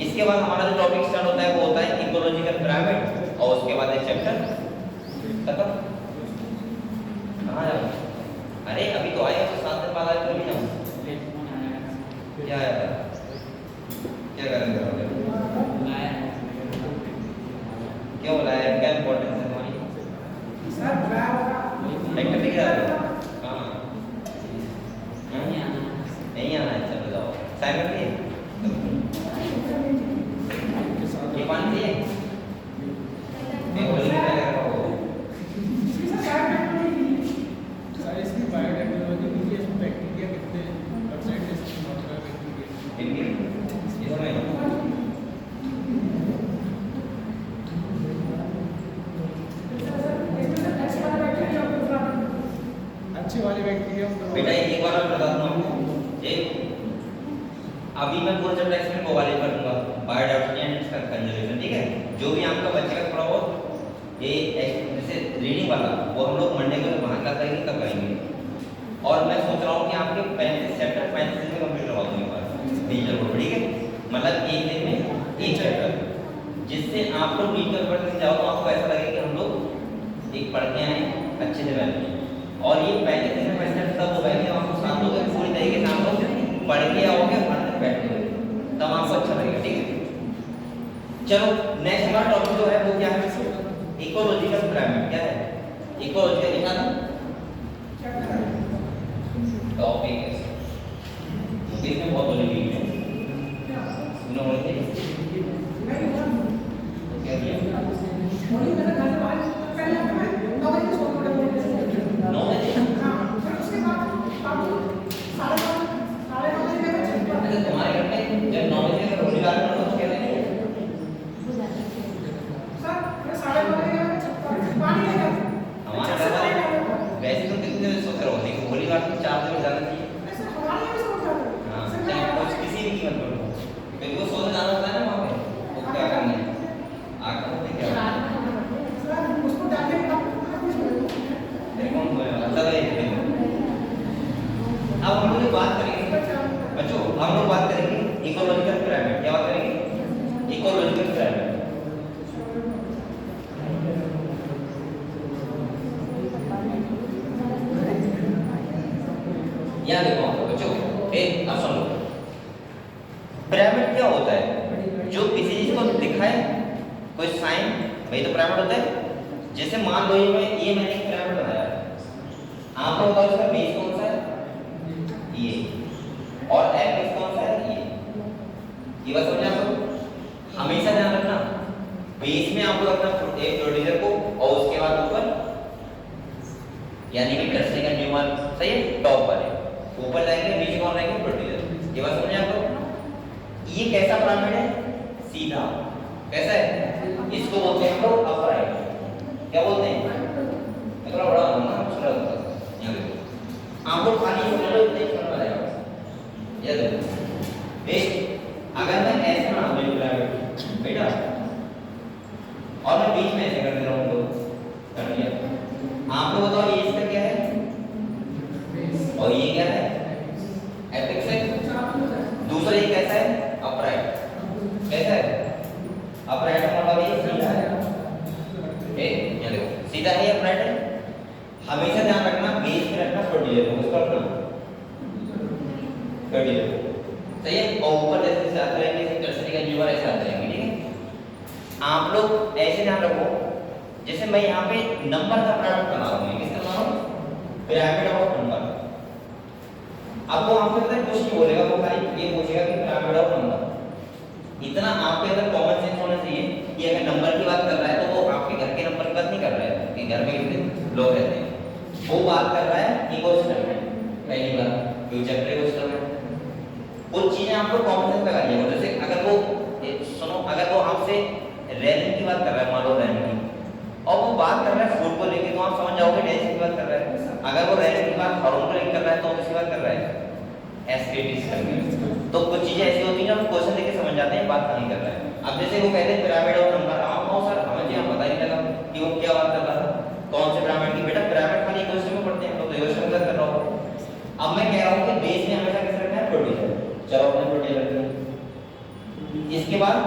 इसके बाद हमारा जो टॉपिक स्टार्ट होता है वो होता है इकोलॉजिकल पिरामिड, और उसके बाद एक चैप्टर खत्म। कहाँ जाओ, अरे अभी तो आए तो 7 दिन बाद आए तो नहीं जाऊँ, क्या आया था, क्या करेंगे, क्यों बुलाया, क्या इम्पोर्टेंस है तुम्हारी, एक्टिविटी क्या है, हाँ नहीं आना है, चलो जाओ साइमन पे ये पानी चाहिए, मैं बोल रही क्या कर रहा हूँ, इसकी बायोटेक्नोलॉजी की इसमें बैक्टीरिया कितने परसेंट इस्तेमाल कर रहे हैं, अच्छे वाले बैक्टीरिया बेटा एक बार मैं बता दूं आपको, ये अभी मैं पूरा चैप्टर एक्सप्लेन मोबाइल कर दूंगा, बायोडाइवर्सिटी एंड इसका कंजर्वेशन, ठीक है। जो भी आपका बच्चे का थोड़ा बहुत ये जैसे रीडिंग वाला वो हम लोग मंडे को वहाँ का करेंगे, तब करेंगे। और मैं सोच रहा हूँ कि आपके 35 चैप्टर 35 दिन में कंप्लीट करवा दूंगा डिजिटल बोर्ड, ठीक है, मतलब एक दिन में एक चैप्टर, जिससे आप लोग डिजिटल बोर्ड से जाओ तो आपको ऐसा लगे कि हम लोग एक पढ़ के आए अच्छे से बैठ गए। और ये पहले दिन में क्वेश्चन तब होगा कि आपको शांत होकर पूरी तरीके से आप लोग पढ़ के आओगे, पढ़ने बैठे हुए, तब आपको अच्छा लगेगा, ठीक है। चलो नेक्स्ट हमारा टॉपिक जो है वो क्या है, इकोलॉजिकल पिरामिड। क्या है इकोलॉजिकल, लिखा था टॉपिक है, इसमें बहुत बड़ी वीक है, उन्होंने क्या किया, अब हम लोग बात करेंगे बच्चों, हम लोग बात करेंगे इकोलॉजिकल पिरामिड। क्या बात करेंगे? Ecological pyramid. यहाँ देखो बच्चों, अब सुन लो, पिरामिड क्या होता है? जो किसी चीज को दिखाए कोई साइन, वही तो पिरामिड होता है। जैसे मान लो ये मैंने एक पिरामिड बनाया, आपको बताओ इसका बेस कौन सा है? ये। और एपेक्स कौन सा है? ये बात समझ आपको? हमेशा ध्यान रखना, बेस में आप लोग अपना एक प्रोड्यूसर को और उसके बाद ऊपर, यानी कि टर्सरी कंज्यूमर, सही है, टॉप पर है, ऊपर जाएंगे, नीचे कौन रहेंगे? प्रोड्यूसर। ये बात समझ आपको? ये कैसा पिरामिड है? सीधा। कैसा है? इसको बोलते हैं हम लोग अपराइट। क्या बोलते हैं? थोड़ा बड़ा होना सुन रहा था। यहाँ देखो, आप लोग खाली समझ लो, इतने समझ आ जाएगा। ये देखो, एक अगर मैं ऐसे बना दूं पिरामिड बेटा, और मैं बीच में ऐसे कर दे रहा हूँ, तो कर दिया। आप लोग बताओ ये इसका क्या है और ये क्या है? एपेक्स है। दूसरा ये कैसा है? अपराइट। कैसा है? अपराइट मतलब ये सीधा है। ये देखो, सीधा है, अपराइट है। हमेशा ध्यान रखना, बेस पे रखना प्रोड्यूसर को, उसको रखना प्रोड्यूसर को, सही है। और ऊपर जैसे जैसे आते रहेंगे, जैसे टर्सरी कंज्यूमर ऐसे आते रहेंगे, ठीक है। आप लोग ऐसे ध्यान रखो, जैसे मैं यहाँ पे नंबर का पिरामिड बना रहा हूँ, किसका बना रहा हूँ? Pyramid of number. अब वो आपको पता है कुछ नहीं बोलेगा, वो खाली ये पूछेगा कि पिरामिड ऑफ नंबर। इतना आपके अंदर कॉमन सेंस होना चाहिए कि अगर नंबर की बात कर रहा है तो वो आपके घर के नंबर की बात नहीं कर रहा है कि घर में कितने लोग रहते हैं, वो बात कर रहा है इकोसिस्टम में। पहली बात फ्यूचर इकोसिस्टम में कुछ चीजें आपको कॉमन सेंस लगा लिया। जैसे अगर वो सुनो, अगर वो आपसे रैंकिंग की बात कर रहा है, मान लो रैंकिंग, और वो बात कर रहा है फूड को लेकर, तो आप समझ जाओगे डेंस की बात कर रहा है। अगर वो रैंकिंग की बात हार्मोन को लेकर कर रहा है तो किसकी बात कर रहा है? एस्केटिस करके। तो कुछ चीजें ऐसी होती हैं जो हम क्वेश्चन देके समझ जाते हैं बात कहां कर रहा है। अब जैसे वो कहते हैं पिरामिड ऑफ नंबर, हाँ सर हमें यहाँ पता ही नहीं लगा कि वो क्या बात कर रहा था, कौन से पिरामिड की। बेटा पिरामिड खाली इकोसिस्टम में पढ़ते हैं तो इकोसिस्टम का कर रहा हूँ। अब मैं कह रहा हूँ कि बेस में हमेशा किस रखना है? प्रोड्यूसर। चलो अपने प्रोड्यूसर रखते, इसके बाद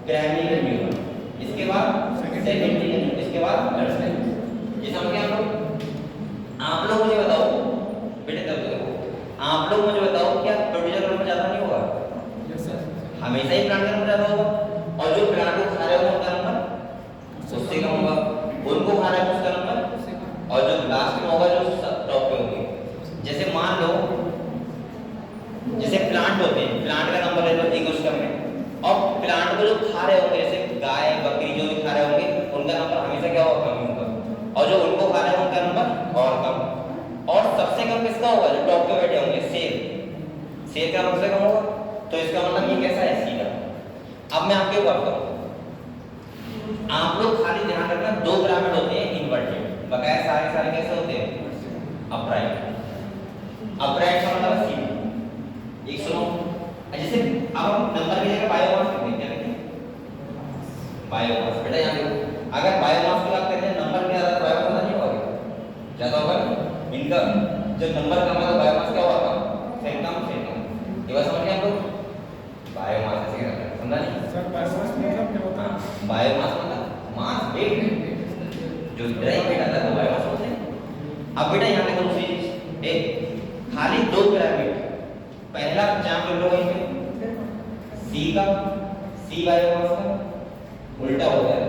प्राइमरी कंज्यूमर, इसके बाद सेकेंडरी, इसके बाद टर्सरी। ये समझ गए आप लोग? आप लोग मुझे बताओ बेटे, तब देखो आप लोग मुझे बताओ, क्या प्रोड्यूसर नंबर ज्यादा नहीं होगा? Yes sir. हमेशा ही प्लांट का नंबर ज्यादा होगा, और जो प्लांट को खा रहे होगा उनका नंबर उससे कम होगा, उनको खा रहा है उसका नंबर, और जो लास्ट में होगा जो टॉप पे होंगे। जैसे मान लो जैसे प्लांट होते हैं, प्लांट का नंबर ले लो इकोसिस्टम में, और प्लांट को जो खा रहे होंगे जैसे गाय बकरी जो भी खा रहे होंगे उनका नंबर हमेशा क्या होगा? कम होगा, और जो उनको खा रहे हैं उनका नंबर और कम। और सबसे कम किसका होगा? जो टॉप पे बैठे होंगे, शेर। शेर का सबसे कम होगा, तो इसका मतलब ये कैसा है? सीधा। अब मैं आपके ऊपर बताऊं, आप लोग खाली ध्यान रखना, दो पिरामिड होते हैं इन्वर्टेड, बकाया सारे सारे कैसे होते हैं? अपराइट। अपराइट का मतलब सीधा। एक सुनो, जैसे अब हम नंबर की जगह बायोमास लिखते हैं, क्या लिखते हैं? बायोमास। बेटा यहाँ देखो, अगर बायोमास की बात करते हैं, नंबर के आधार पर बायोमास नहीं होगा, ज्यादा होगा इनका। जब नंबर कम है तो बायोमास क्या होगा? सेम कम। ये बात समझ गए आप लोग? बायोमास ऐसे करते हैं, समझा नहीं? सर बायोमास मतलब क्या होता है? बायोमास मतलब मास, वेट, जो ड्राई वेट आता है वो बायोमास होते हैं। अब बेटा यहाँ देखो दूसरी चीज, एक खाली दो पिरामिड, पहला जहाँ पे लोग हैं सी का, सी बायोमास का उल्टा होता है,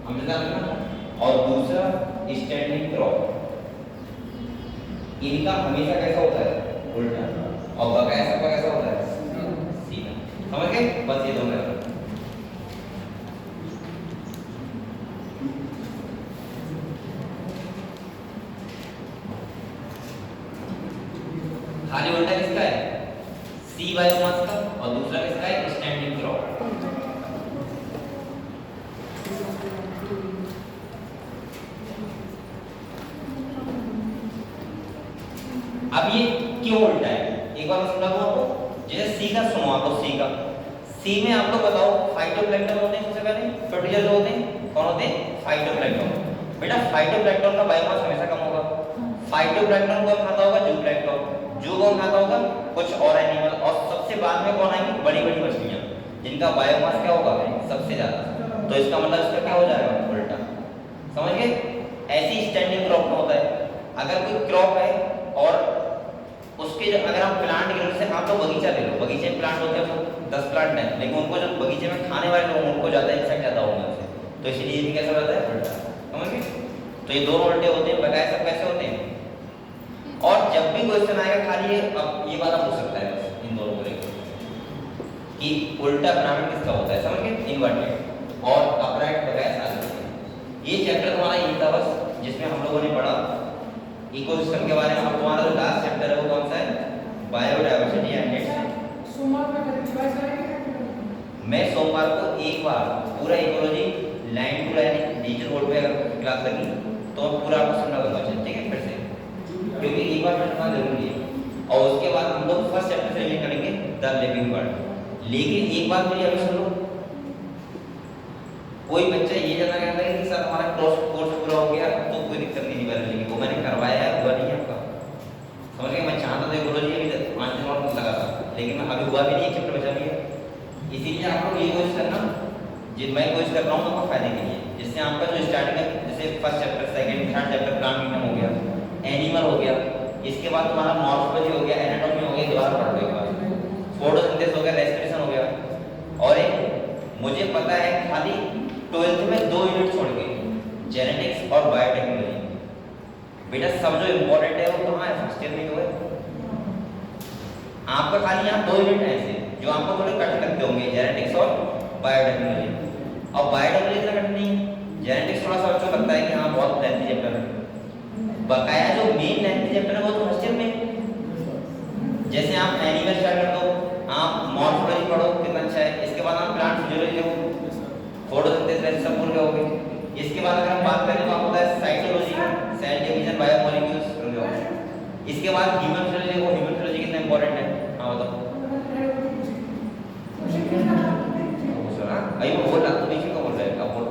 हम जान रखना, और दूसरा स्टैंडिंग क्रॉप, इनका हमेशा कैसा होता है? उल्टा, और बकाया सबका कैसा होता है? सीधा। समझ गए? बस ये दोनों है। खाली उल्टा किसका है? सी बायोमास का, और दूसरा किसका है? Standing crop. अब ये क्यों उल्टा है? एक बार मैं समझाऊं आपको। जैसे सी का सुनो, आपको सी का, सी में आप लोग बताओ फाइटोप्लैंक्टन होते हैं सबसे पहले, प्रोटीजर जो होते हैं कौन होते हैं? फाइटोप्लैंक्टन। बेटा फाइटोप्लैंक्टन का बायोमास हमेशा कम होगा। फाइटोप्लैंक्टन को खाता होगा जूप्लैंक्टन, जूगोन खाता होगा कुछ और एनिमल, और सबसे बाद में कौन आएंगे, बड़ी बड़ी मछलियां जिनका बायोमास क्या होगा सबसे ज्यादा। तो इसका मतलब इसका क्या हो जाएगा उल्टा, समझ गए। ऐसी स्टैंडिंग क्रॉप में होता है। अगर कोई क्रॉप है और उसके अगर आप प्लांट के से आप तो बगीचा ले लो, बगीचे में प्लांट होते हैं 10 प्लांट है, लेकिन उनको जो बगीचे में खाने वाले लोग उनको ज्यादा इंसेक्ट ज्यादा होंगे उनसे, तो इसलिए ये भी कैसा रहता है उल्टा, समझ गए। तो ये दोनों उल्टे होते हैं, बकाया सब कैसे होते हैं। और जब भी क्वेश्चन आएगा खाली अब ये वाला पूछ सकता है बस इन दोनों को लेकर कि उल्टा पिरामिड किसका होता है, समझ गए। इनवर्टेड और अपराइट बकाया सारे होते हैं। ये चैप्टर तुम्हारा यही था बस, जिसमें हम लोगों ने पढ़ा इकोसिस्टम के बारे में। अब तुम्हारा जो लास्ट चैप्टर है वो कौन सा है, बायोडायवर्सिटी एंड इट्स। मैं सोमवार को एक बार पूरा ecology line to line digital board पे अगर क्लास लगी तो पूरा आपको सुनना होगा, ठीक है फिर से, क्योंकि एक बार पढ़ना जरूरी है। और उसके बाद हम लोग फर्स्ट चैप्टर से रीड करेंगे द लिविंग वर्ल्ड। लेकिन एक बात मुझे अभी सुन लो, कोई बच्चा ये जानना चाहता है कि सर हमारा कोर्स पूरा हो गया तो कोई दिक्कत नहीं बायोलॉजी की, वो मैंने करवाया है, हुआ नहीं है आपका, समझ गए। मैं चाहता था इकोलॉजी अभी 5 दिन और लगा था, लेकिन मैं अभी हुआ भी नहीं, चैप्टर बचा भी है। इसीलिए आप लोग ये कोशिश करना, जिन मैं कोशिश कर रहा हूँ आपको फायदे के लिए, जिससे आपका जो स्टार्टिंग है जैसे first chapter second third chapter plant kingdom हो गया, एनिमल हो गया, इसके बाद तुम्हारा मॉर्फोलॉजी हो गया, एनाटॉमी हो गया, दोबारा पढ़ लो, फोटोसिंथेसिस हो गया, रेस्पिरेशन हो गया। और एक मुझे पता है खाली 12th में 2 यूनिट छोड़ के जेनेटिक्स और बायोटेक्नोलॉजी, बेटा सब जो इम्पोर्टेंट है वो कहाँ है, फर्स्ट ईयर में तो है। आपका खाली यहाँ 2 यूनिट है ऐसे जो आपको थोड़े कठिन लगते होंगे, जेनेटिक्स और बायोटेक्नोलॉजी। और बायोटेक्नोलॉजी इतना कठिन नहीं, जेनेटिक्स थोड़ा सा अच्छा लगता है कि हाँ बहुत लेंथी चैप्टर है, बकाया जो मेन लेंथी चैप्टर है वो तो फर्स्ट ईयर में। जैसे आप एनिमल स्टार्ट कर दो, आप मॉर्फोलॉजी पढ़ो कितना अच्छा है, इसके बाद आप प्लांट फिजियोलॉजी लो, फोटोसिंथेसिस सब भूल गए होगे। इसके बाद अगर हम बात करें तो आपको होता है साइटोलॉजी, सेल डिवीजन, बायोमोलिक्यूल्स भूल गए। इसके बाद ह्यूमन फिजियोलॉजी, वो ह्यूमन फिजियोलॉजी कितना इंपॉर्टेंट है, हाँ बताओ। अभी मैं बोल रहा तो बीच में बोल रहा है अब बोल।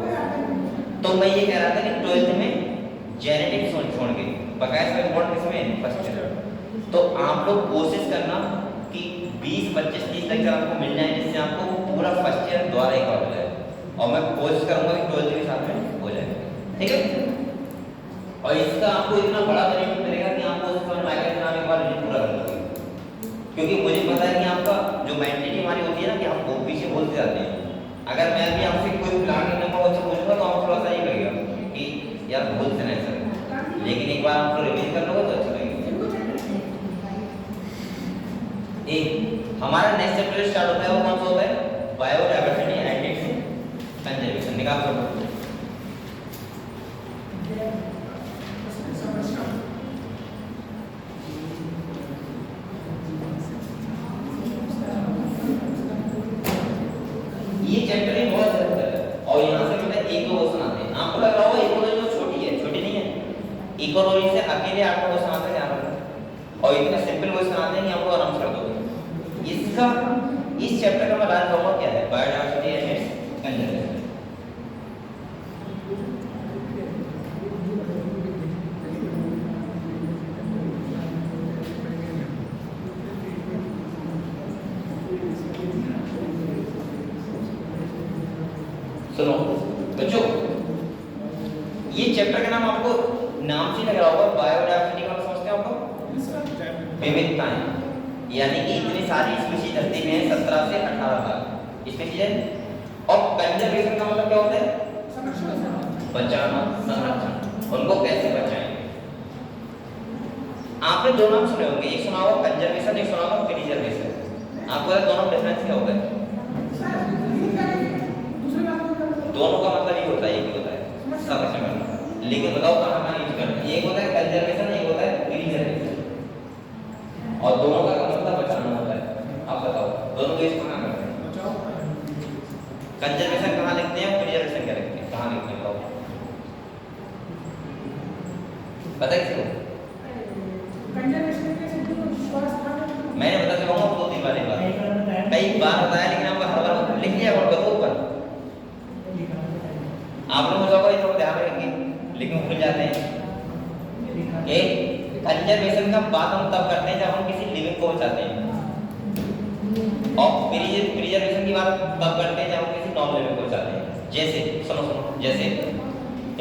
तो मैं ये कह रहा था कि 12th में जेनेटिक्स छोड़ के बकाया सब इंपॉर्टेंट किसमें, फर्स्ट ईयर। तो आप लोग कोशिश करना कि 20 25 30 लेक्चर आपको मिल जाए, जिससे आपको पूरा फर्स्ट ईयर दोबारा एक बार हो जाए। और मैं कोशिश करूंगा कि 12th के साथ में हो जाए, ठीक है। और इसका आपको इतना बड़ा बेनिफिट मिलेगा कि आपको समझ में आएगा कि आप एक बार रिविजन पूरा कर लोगे, क्योंकि मुझे पता है कि आपका जो मेंटालिटी हमारी होती है ना कि हम बहुत पीछे बोलते जाते हैं। अगर मैं भी आपसे कोई प्लान करने को अच्छा पूछूंगा तो आपको थोड़ा सा ये लगेगा कि यार बोलते नहीं सर, लेकिन एक बार आपको रिवीजन कर लोगे तो अच्छा लगेगा। एक हमारा नेक्स्ट चैप्टर स्टार्ट होता है, वो कौन सा होता है, बायोडायवर्सिटी एंड इट्स कंजर्वेशन। निकाल दो ये चैप्टर ही बहुत जरूरत है। और यहाँ से मतलब एक दो क्वेश्चन आते हैं, आपको लग रहा होगा इकोलॉजी तो छोटी है, छोटी नहीं है। इकोलॉजी से अकेले 8 क्वेश्चन आते हैं, ध्यान रखना, और इतने सिंपल क्वेश्चन आते हैं कि आपको आराम से कर दोगे। इसका इस चैप्टर का मैं लास्ट होगा क्या है, बायोडायवर्सिटी एंड इट्स कंजर्वेशन। सुनो बच्चों, ये चैप्टर का नाम आपको नाम से लग रहा होगा, बायोडायवर्सिटी का समझते हो आपको, विविधताएं, यानी कि इतनी सारी स्पीशीज धरती में है, 17 से 18 तक स्पीशीज है। और कंजर्वेशन का मतलब क्या होता है, बचाना, संरक्षण, उनको कैसे बचाएं। आपने दो नाम सुने होंगे, एक सुना होगा कंजर्वेशन, एक सुना होगा प्रिजर्वेशन। आपको दोनों डिफरेंस क्या होता है, दोनों का मतलब ये होता है, एक ही होता है संरक्षण करना, लेकिन बताओ कहाँ कहाँ यूज करना है। एक होता है कंजर्वेशन, एक होता है प्रिजर्वेशन, और दोनों का मतलब बचाना होता है। आप बताओ दोनों को यूज कहाँ करते हैं, कंजर्वेशन कहाँ लिखते हैं, प्रिजर्वेशन क्या लिखते हैं, कहाँ लिखते हैं बताओ, पता है किसी को? मैंने बता चुका हूँ 2-3 बार, कई बार बताया, लेकिन आपको हर बार लिख लिया और बताओ ऊपर आप लोग मुझे ध्यान रखेंगे, लेकिन भूल जाते हैं। कंजर्वेशन का बात हम तब करते हैं जब हम किसी लिविंग को बचाते हैं, और प्रिजर्वेशन की बात तब करते हैं जब हम किसी नॉन लिविंग को बचाते हैं। जैसे सुनो सुनो, जैसे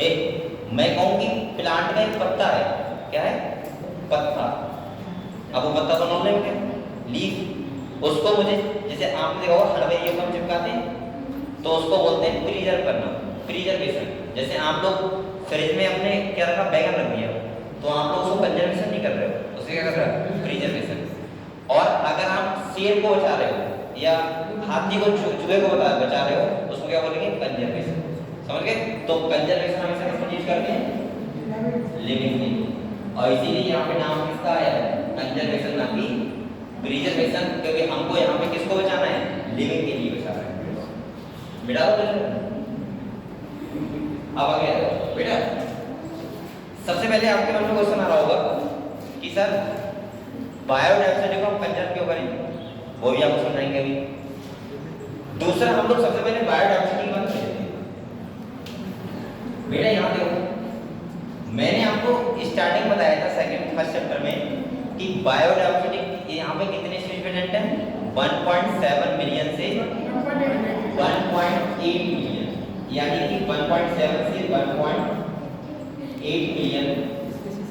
एक मैं कहूँ कि प्लांट का एक पत्ता है, क्या है? पत्ता। अब वो पत्ता तो नॉन लिविंग है, लीफ। उसको मुझे, जैसे आपने देखा होगा हड़बड़ियों को हम चिपकाते हैं, तो उसको बोलते हैं प्रिजर्व करना, प्रिजर्वेशन। जैसे आप लोग फ्रिज में अपने क्या रखा, बैगन रख दिया, तो आप लोग उसको कंजर्वेशन नहीं कर रहे हो, उससे क्या कर रहे हो? प्रिजर्वेशन। और अगर आप शेर को बचा रहे हो या हाथी को, चूहे को बचा रहे हो, उसको क्या बोलेंगे? कंजर्वेशन। समझ गए? तो कंजर्वेशन हमेशा किसको यूज करते हैं? लिविंग के। और इसीलिए यहाँ पे नाम किसका आया है? कंजर्वेशन, ना कि प्रिजर्वेशन, क्योंकि हमको यहाँ पे किसको बचाना है? लिविंग के लिए बचाना है। बेटा अब आ गया बेटा, सबसे पहले आपके मन में क्वेश्चन आ रहा होगा कि सर बायोडायवर्सिटी को हम कंजर्व क्यों करें, वो भी आपको समझाएंगे अभी। दूसरा, हम लोग सबसे पहले बायोडायवर्सिटी की बात करेंगे। बेटा यहाँ देखो, मैंने आपको स्टार्टिंग बताया था फर्स्ट चैप्टर में कि बायोडायवर्सिटी यहाँ पे कितने स्पीशीज प्रेजेंट है? 1.7 मिलियन से 1.8 मिलियन, यानी कि 1.7 से 1.8 मिलियन।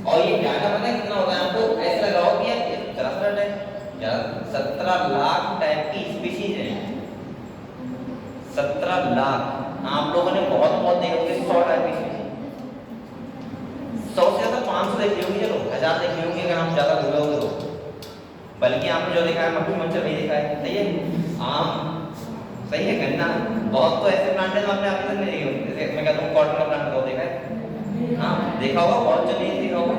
और ये डाटा पता है कितना होता है आपको? ऐसा लग रहा हो कि यार 17 लाख टाइप की स्पीशीज है। 17 लाख। आप लोगों ने बहुत देखे होंगे 100 टाइप की स्पीशीज, 100 से ज्यादा 500 देखी होगी, चलो 1000 देखी होगी अगर हम ज्यादा घूमे होंगे तो। बल्कि आपने जो देखा है मक्खी मच्छर नहीं देखा है, सही है? आम, सही है? गन्ना, बहुत तो ऐसे प्लांट है जो आपने अभी तक नहीं देखे होंगे। जैसे मैं कहता हूँ कॉटन का प्लांट को देखा है, हाँ देखा होगा, बहुत जो नहीं देखा होगा।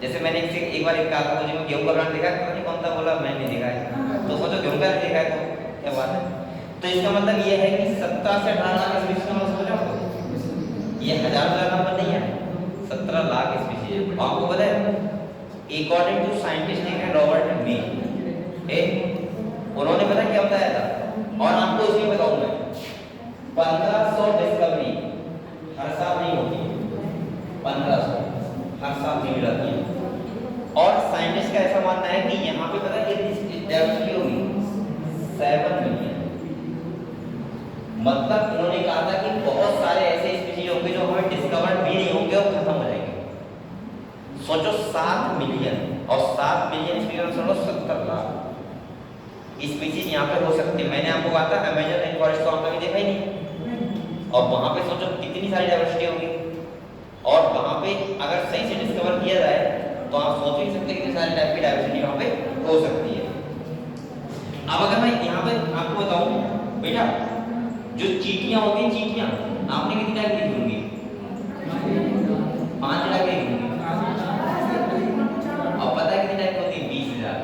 जैसे मैंने एक बार कहा था मुझे, गेहूं का प्लांट देखा है, पता नहीं कौन सा बोला, मैंने नहीं देखा है। तो सोचो गेहूं का नहीं देखा है तो क्या बात है। तो इसका मतलब ये है कि 17 से 18 लाख स्पीशीज का मतलब समझ आपको, ये हजार नंबर नहीं है, 17 लाख स्पीशीज। आपको पता है अकॉर्डिंग टू साइंटिस्ट ने रॉबर्ट मी, उन्होंने पता क्या बताया था, और आपको इसमें बताऊं मैं, 1500 डिस्कवरी हर साल नहीं होती, 1500 हर साल नहीं मिलती है। और साइंटिस्ट का ऐसा मानना है कि यहाँ पे पता है कितनी डायवर्सिटी होगी? 7 मिलियन। मतलब उन्होंने कहा था कि बहुत सारे ऐसे स्पीशीज होंगे जो हमें डिस्कवर्ड भी नहीं होंगे और खत्म हो जाएंगे। सोचो 7 मिलियन, और 7 मिलियन स्पीशीज में 70 लाख स्पीशीज यहाँ पे हो सकती है। मैंने आपको कहा था अमेज़न रेन फॉरेस्ट तो आपने देखा ही नहीं, और वहाँ पे सोचो कितनी सारी डाइवर्सिटी होगी। और वहाँ पे अगर सही से डिस्कवर किया जाए तो आप सोच ही सकते कितनी सारी टाइप की डाइवर्सिटी वहाँ पे हो सकती है। अब अगर मैं यहाँ पे आपको बताऊँ बेटा, जो चींटियाँ होती हैं, चींटियाँ आपने कितनी टाइप देखी होंगी? 5 टाइप देखी होंगी। अब पता है कितनी टाइप होती है? 20,000।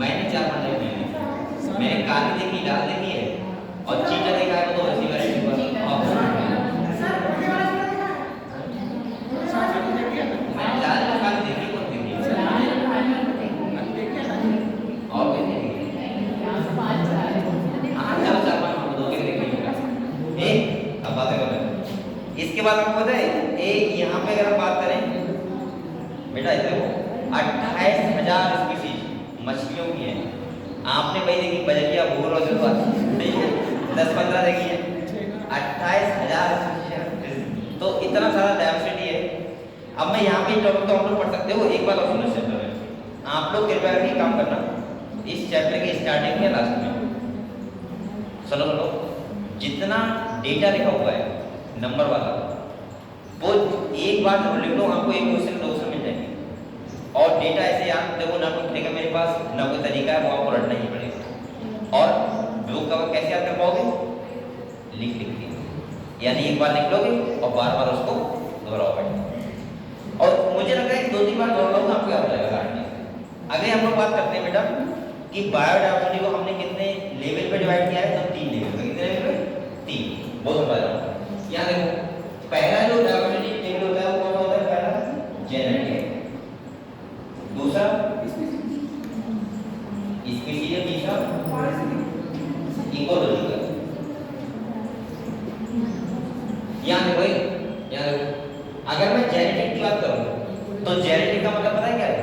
मैंने 4-5 टाइप देखी, मैंने काली देखी, लाल देखी है, और चीटा देखा है तो ऐसी वैरायटी पर। मैंने लाल और काली देखी, कौन देखी? और क्या देखी? हाँ, 4-5 हम दो के देखी होगा। अब बातें कर रहे हैं। इसके बाद आपको पता है एक यहाँ पे अगर हम बात करें बेटा, इधर देखो 28,000 स्पीशीज मछलियों की है। आपने भाई देखी बजरिया, भूर और जलवा, 10-15 देखी है। 28,000 स्पीशीज, तो इतना सारा डाइवर्सिटी है। अब मैं यहाँ पे टॉपिक तो आप लोग पढ़ सकते हो। एक बात और सुनो, इस चैप्टर में आप लोग कृपया करके काम करना, इस चैप्टर के स्टार्टिंग में लास्ट में सुनो सुनो, जितना डेटा लिखा हुआ है नंबर वाला, वो एक बार जरूर लिख लो, आपको एक क्वेश्चन 2 क्वेश्चन मिल जाएंगे। और डेटा ऐसे याद देखो ना, कोई तरीका मेरे पास ना कोई तरीका है, वो आपको रटना ही पड़ेगा। और वो कब कैसे याद कर पाओगे? लिख के, यानी एक बार लिख लोगे और बार बार उसको दोहराओगे। और मुझे लगता है कि 2-3 बार दोहराओगे आपको याद हो जाएगा। अगर हम लोग बात करते हैं बेटा कि बायोडायवर्सिटी को हमने कितने लेवल पे डिवाइड किया है, तो 3 लेवल पे। कितने लेवल पे? 3। बहुत समझ रहा हूँ। यहाँ देखो, पहला जो डायवर्सिटी टेबल होता है वो कौन सा होता है? पहला जेनेटिक, दूसरा स्पीशीज, तीसरा इकोलॉजिकल। यहाँ देखो की बात करूं तो जेनेटिक का मतलब पता है क्या है?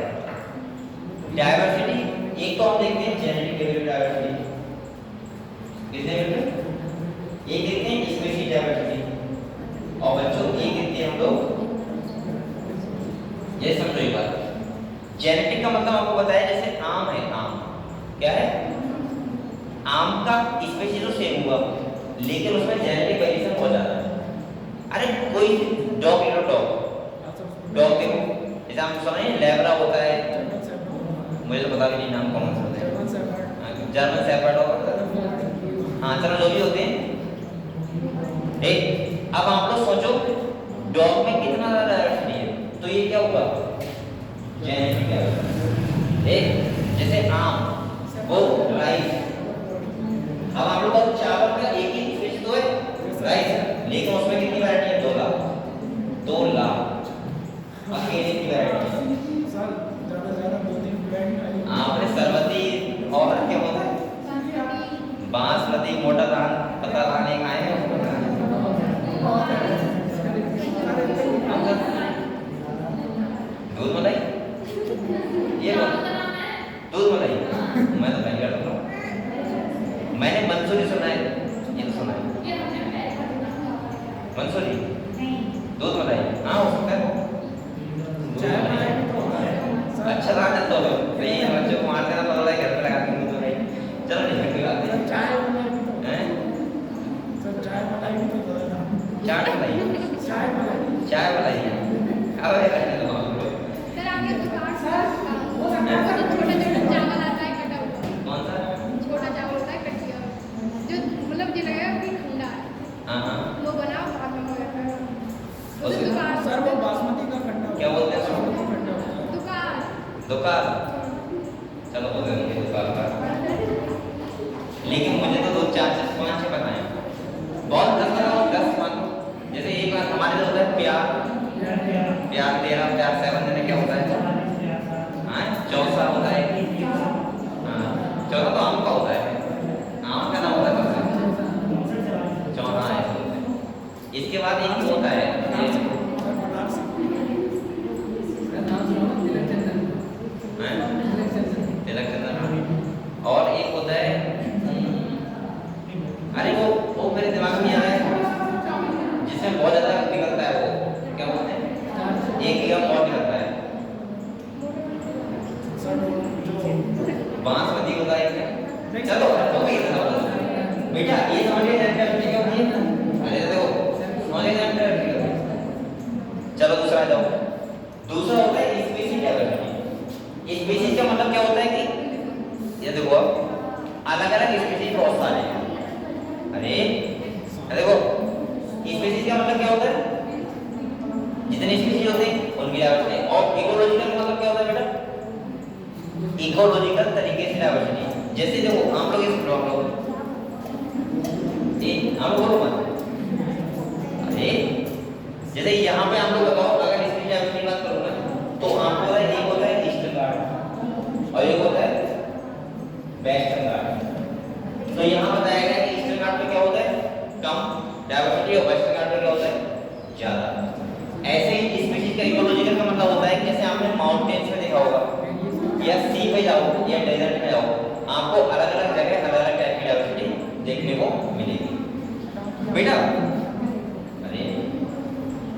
डाइवर्सिटी। एक तो हम देखते हैं जेनेटिक डाइवर्सिटी, कितने बेटे? एक देखते हैं स्पीशीज डाइवर्सिटी, और बच्चों एक देखते हैं हम लोग, ये समझो एक बात। जेनेटिक का मतलब आपको बताया, जैसे आम है, आम क्या है? आम का स्पीशीज तो सेम हुआ, लेकिन उसमें जेनेटिक वेरिएशन हो जाता है। अरे कोई डॉग ले लो, डॉग देखो, जैसे हम सुने लेब्रा होता है, मुझे तो पता भी नहीं नाम कौन सा होता है, जर्मन शेफर्ड और हाँ चलो जो भी होते हैं। ठीक, अब आप लोग सोचो डॉग में कितना ज्यादा डाइवर्सिटी है, तो ये क्या होगा? Genetic diversity. ठीक, जैसे आम, वो राइस, अब आप लोग का चावल का एक ही स्पीशीज तो है राइस, लेकिन उसमें कितनी वैरायटी है? 2 लाख, 2 लाख अकेले की वैरायटी। आपने सरबती और क्या होता है? बासमती, मोटा धान, पता धान एक आए हैं उसको दूध मलाई, ये दूध मलाई, मैं तो पहली बार सुन रहा हूँ। मैंने मंसूरी सुना है, ये तो सुना है मंसूरी, दूध मलाई, हाँ हो सकता है वो। अच्छा था जब तो नहीं बच्चों को मार देना पड़ रहा है, घर पे लगा के दूध मलाई। चलो नहीं कोई बात नहीं। चाय बनाई हैं? सर, चाय बनाई भी तो चाट मलाई, चाय बनाई। चाय मलाई, अब ये करने दो आप लोग। सर आपके दुकान सर वो छोटा छोटा चावल आता है कटा हुआ, कौन सा? छोटा चावल होता है कट गया, जो मतलब ये लगेगा कि ठंडा है, हाँ हाँ, वो बनाओ बाद में होता है। उस दुकान सर वो बासमती का खट्टा क्या बोलते हैं उसको? खट्टा होता है। दुकान दुकान, चलो बोल देंगे दुकान का, लेकिन मुझे तो 2 4 5 6 पता है, बहुत 10 मानो। जैसे एक बार हमारे इधर होता है प्यार, प्यार 13, प्यार 7 देने क्या होता है? हाँ चौसा होता है, हाँ चौसा तो आम का होता है, आम का नाम होता है चौसा है। इसके बाद एक होता है तिलक चंदन, और एक होता है अरे वो मेरे दिमाग में आ रहा है, जिसमें बहुत ज्यादा निकलता है, वो क्या बोलते हैं? 1 ग्राम और निकलता है, बांसमती होता है क्या? चलो हो गई बेटा, ये समझिए डाइवर्सिटी क्या होती है? अरे देखो समझिए डाइवर्सिटी। चलो दूसरा जाओ, दूसरा होता है स्पीशीज डाइवर्सिटी। स्पीशीज का मतलब क्या होता है कि ये देखो अब अलग अलग स्पीशीज बहुत सारे हैं। अरे देखो स्पीशीज का मतलब क्या होता है? जितने स्पीशीज होते हैं उनकी डाइवर्सिटी। और इकोलॉजिकल का मतलब क्या होता है बेटा? इकोलॉजिकल तरीके से डाइवर्सिटी। जैसे देखो हम लोग इस ब्लॉक लो, हम लोग बोलो मत, अरे जैसे यहाँ पे हम लोग बताओ, अगर स्पीशीज डाइवर्सिटी की बात करूँ ना, तो आपको पता है एक होता है ईस्टर्न गार्ड और एक होता है वेस्टर्न गार्ड। तो यहाँ बताया गया कि ईस्टर्न घाट में क्या होता है? कम डाइवर्सिटी, और वेस्टर्न घाट में क्या होता है? ज्यादा। ऐसे ही स्पीशीज का इकोलॉजिकल का मतलब होता है कि जैसे आपने माउंटेन्स में देखा होगा, या सी पे जाओ या डेजर्ट में जाओ, आपको अलग अलग जगह अलग अलग टाइप की डाइवर्सिटी देखने को मिलेगी बेटा। अरे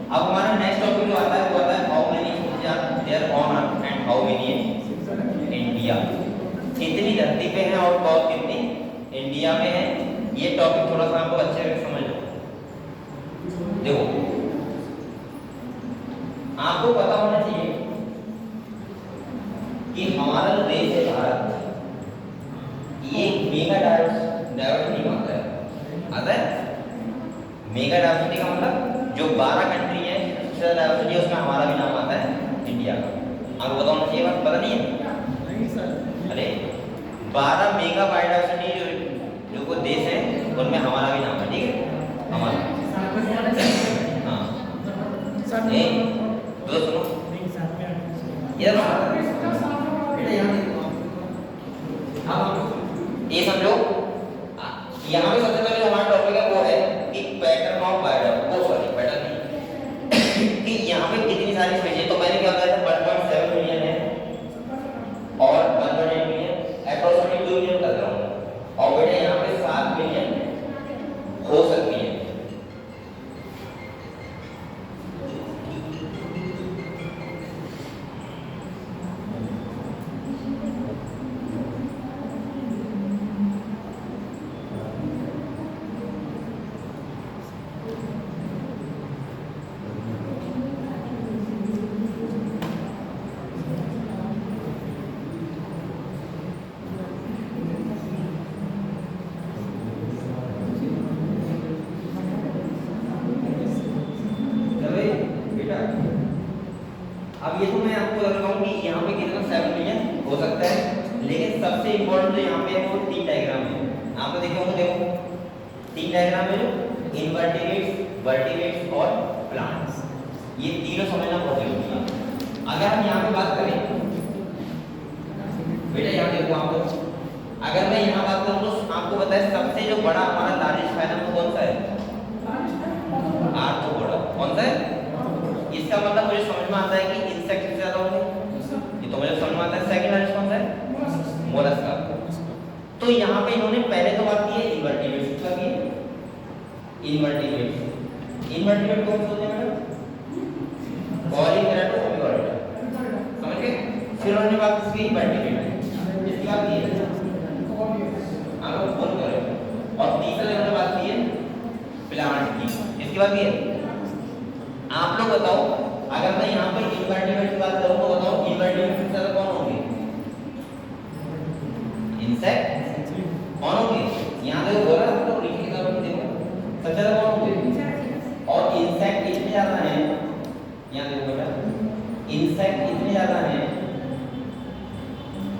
अब हमारा नेक्स्ट टॉपिक जो आता है वो आता है how many are there on earth and how many in India. कितनी धरती पे है और कौन कितनी इंडिया में है। ये टॉपिक थोड़ा सा आपको अच्छे से समझ लो। देखो आपको पता होना चाहिए कि हमारा जो देश है भारत, ये मेगा डाइवर्सिटी का आता है मेगा डाइवर्सिटी का मतलब जो 12 कंट्री है सबसे डाइवर्सिटी है, उसमें हमारा भी नाम आता है इंडिया का। आपको पता होना चाहिए, बात पता नहीं है? नहीं सर। अरे 12 मेगा बायोडाइवर्सिटी जो कोई देश है उनमें हमारा भी नाम है, ठीक है? हमारा हाँ ए तो सुनो ये ये समझो, यहाँ पे सबसे पहले हमारा टॉपिक है वो है कि पैटर्न ऑफ बायोडाइवर्सिटी, वो सॉरी पैटर्न नहीं कि यहाँ पे कितनी सारी स्पीशीज अब ये तो मैं आपको बता रहा हूँ कि यहाँ पे कितना 7 मिलियन हो सकता है, लेकिन सबसे इम्पोर्टेंट जो यहाँ पे है वो 3 डायग्राम है। आप तो देखो 3 डायग्राम है जो इनवर्टिब्रेट्स, वर्टिब्रेट्स और प्लांट्स, ये तीनों समझना बहुत जरूरी है। अगर हम यहाँ पे बात करें बेटा, यहाँ देखो आप लोग, अगर मैं यहाँ बात करूँ तो आपको पता है सबसे जो बड़ा हमारा लार्जेस्ट फाइलम वो कौन सा है? आर्थ्रोपोडा। कौन सा है? इसका मतलब मुझे समझ में आता है कि इंसेक्ट सबसे ज्यादा होंगे, ये तो मुझे समझ में आता है। सेकंड लार्जेस्ट कौन सा है? मोलस्का। तो यहाँ पे इन्होंने पहले तो बात की है इनवर्टिब्रेट्स का की है। इनवर्टिब्रेट्स, इनवर्टिब्रेट कौन से होते हैं मैडम? पॉलीकेराटो ओविवार्ड, समझ गए? फिर उन्होंने बात की वर्टिब्रेट, इसकी बात की है आप लोग फोन करें। और तीसरा उन्होंने बात की है प्लांट की, इसकी बात की है। आप लोग बताओ, अगर मैं यहाँ पर इनवर्टिब्रेट की बात करूँ तो बताओ इनवर्टिब्रेट सबसे ज्यादा कौन होंगे? इंसेक्ट कौन होंगे? यहाँ देखो बोला तो लिखी किताब में देखो सबसे ज्यादा कौन होंगे? और इंसेक्ट इतने ज्यादा हैं, यहाँ देखो बेटा, इंसेक्ट इतने ज्यादा हैं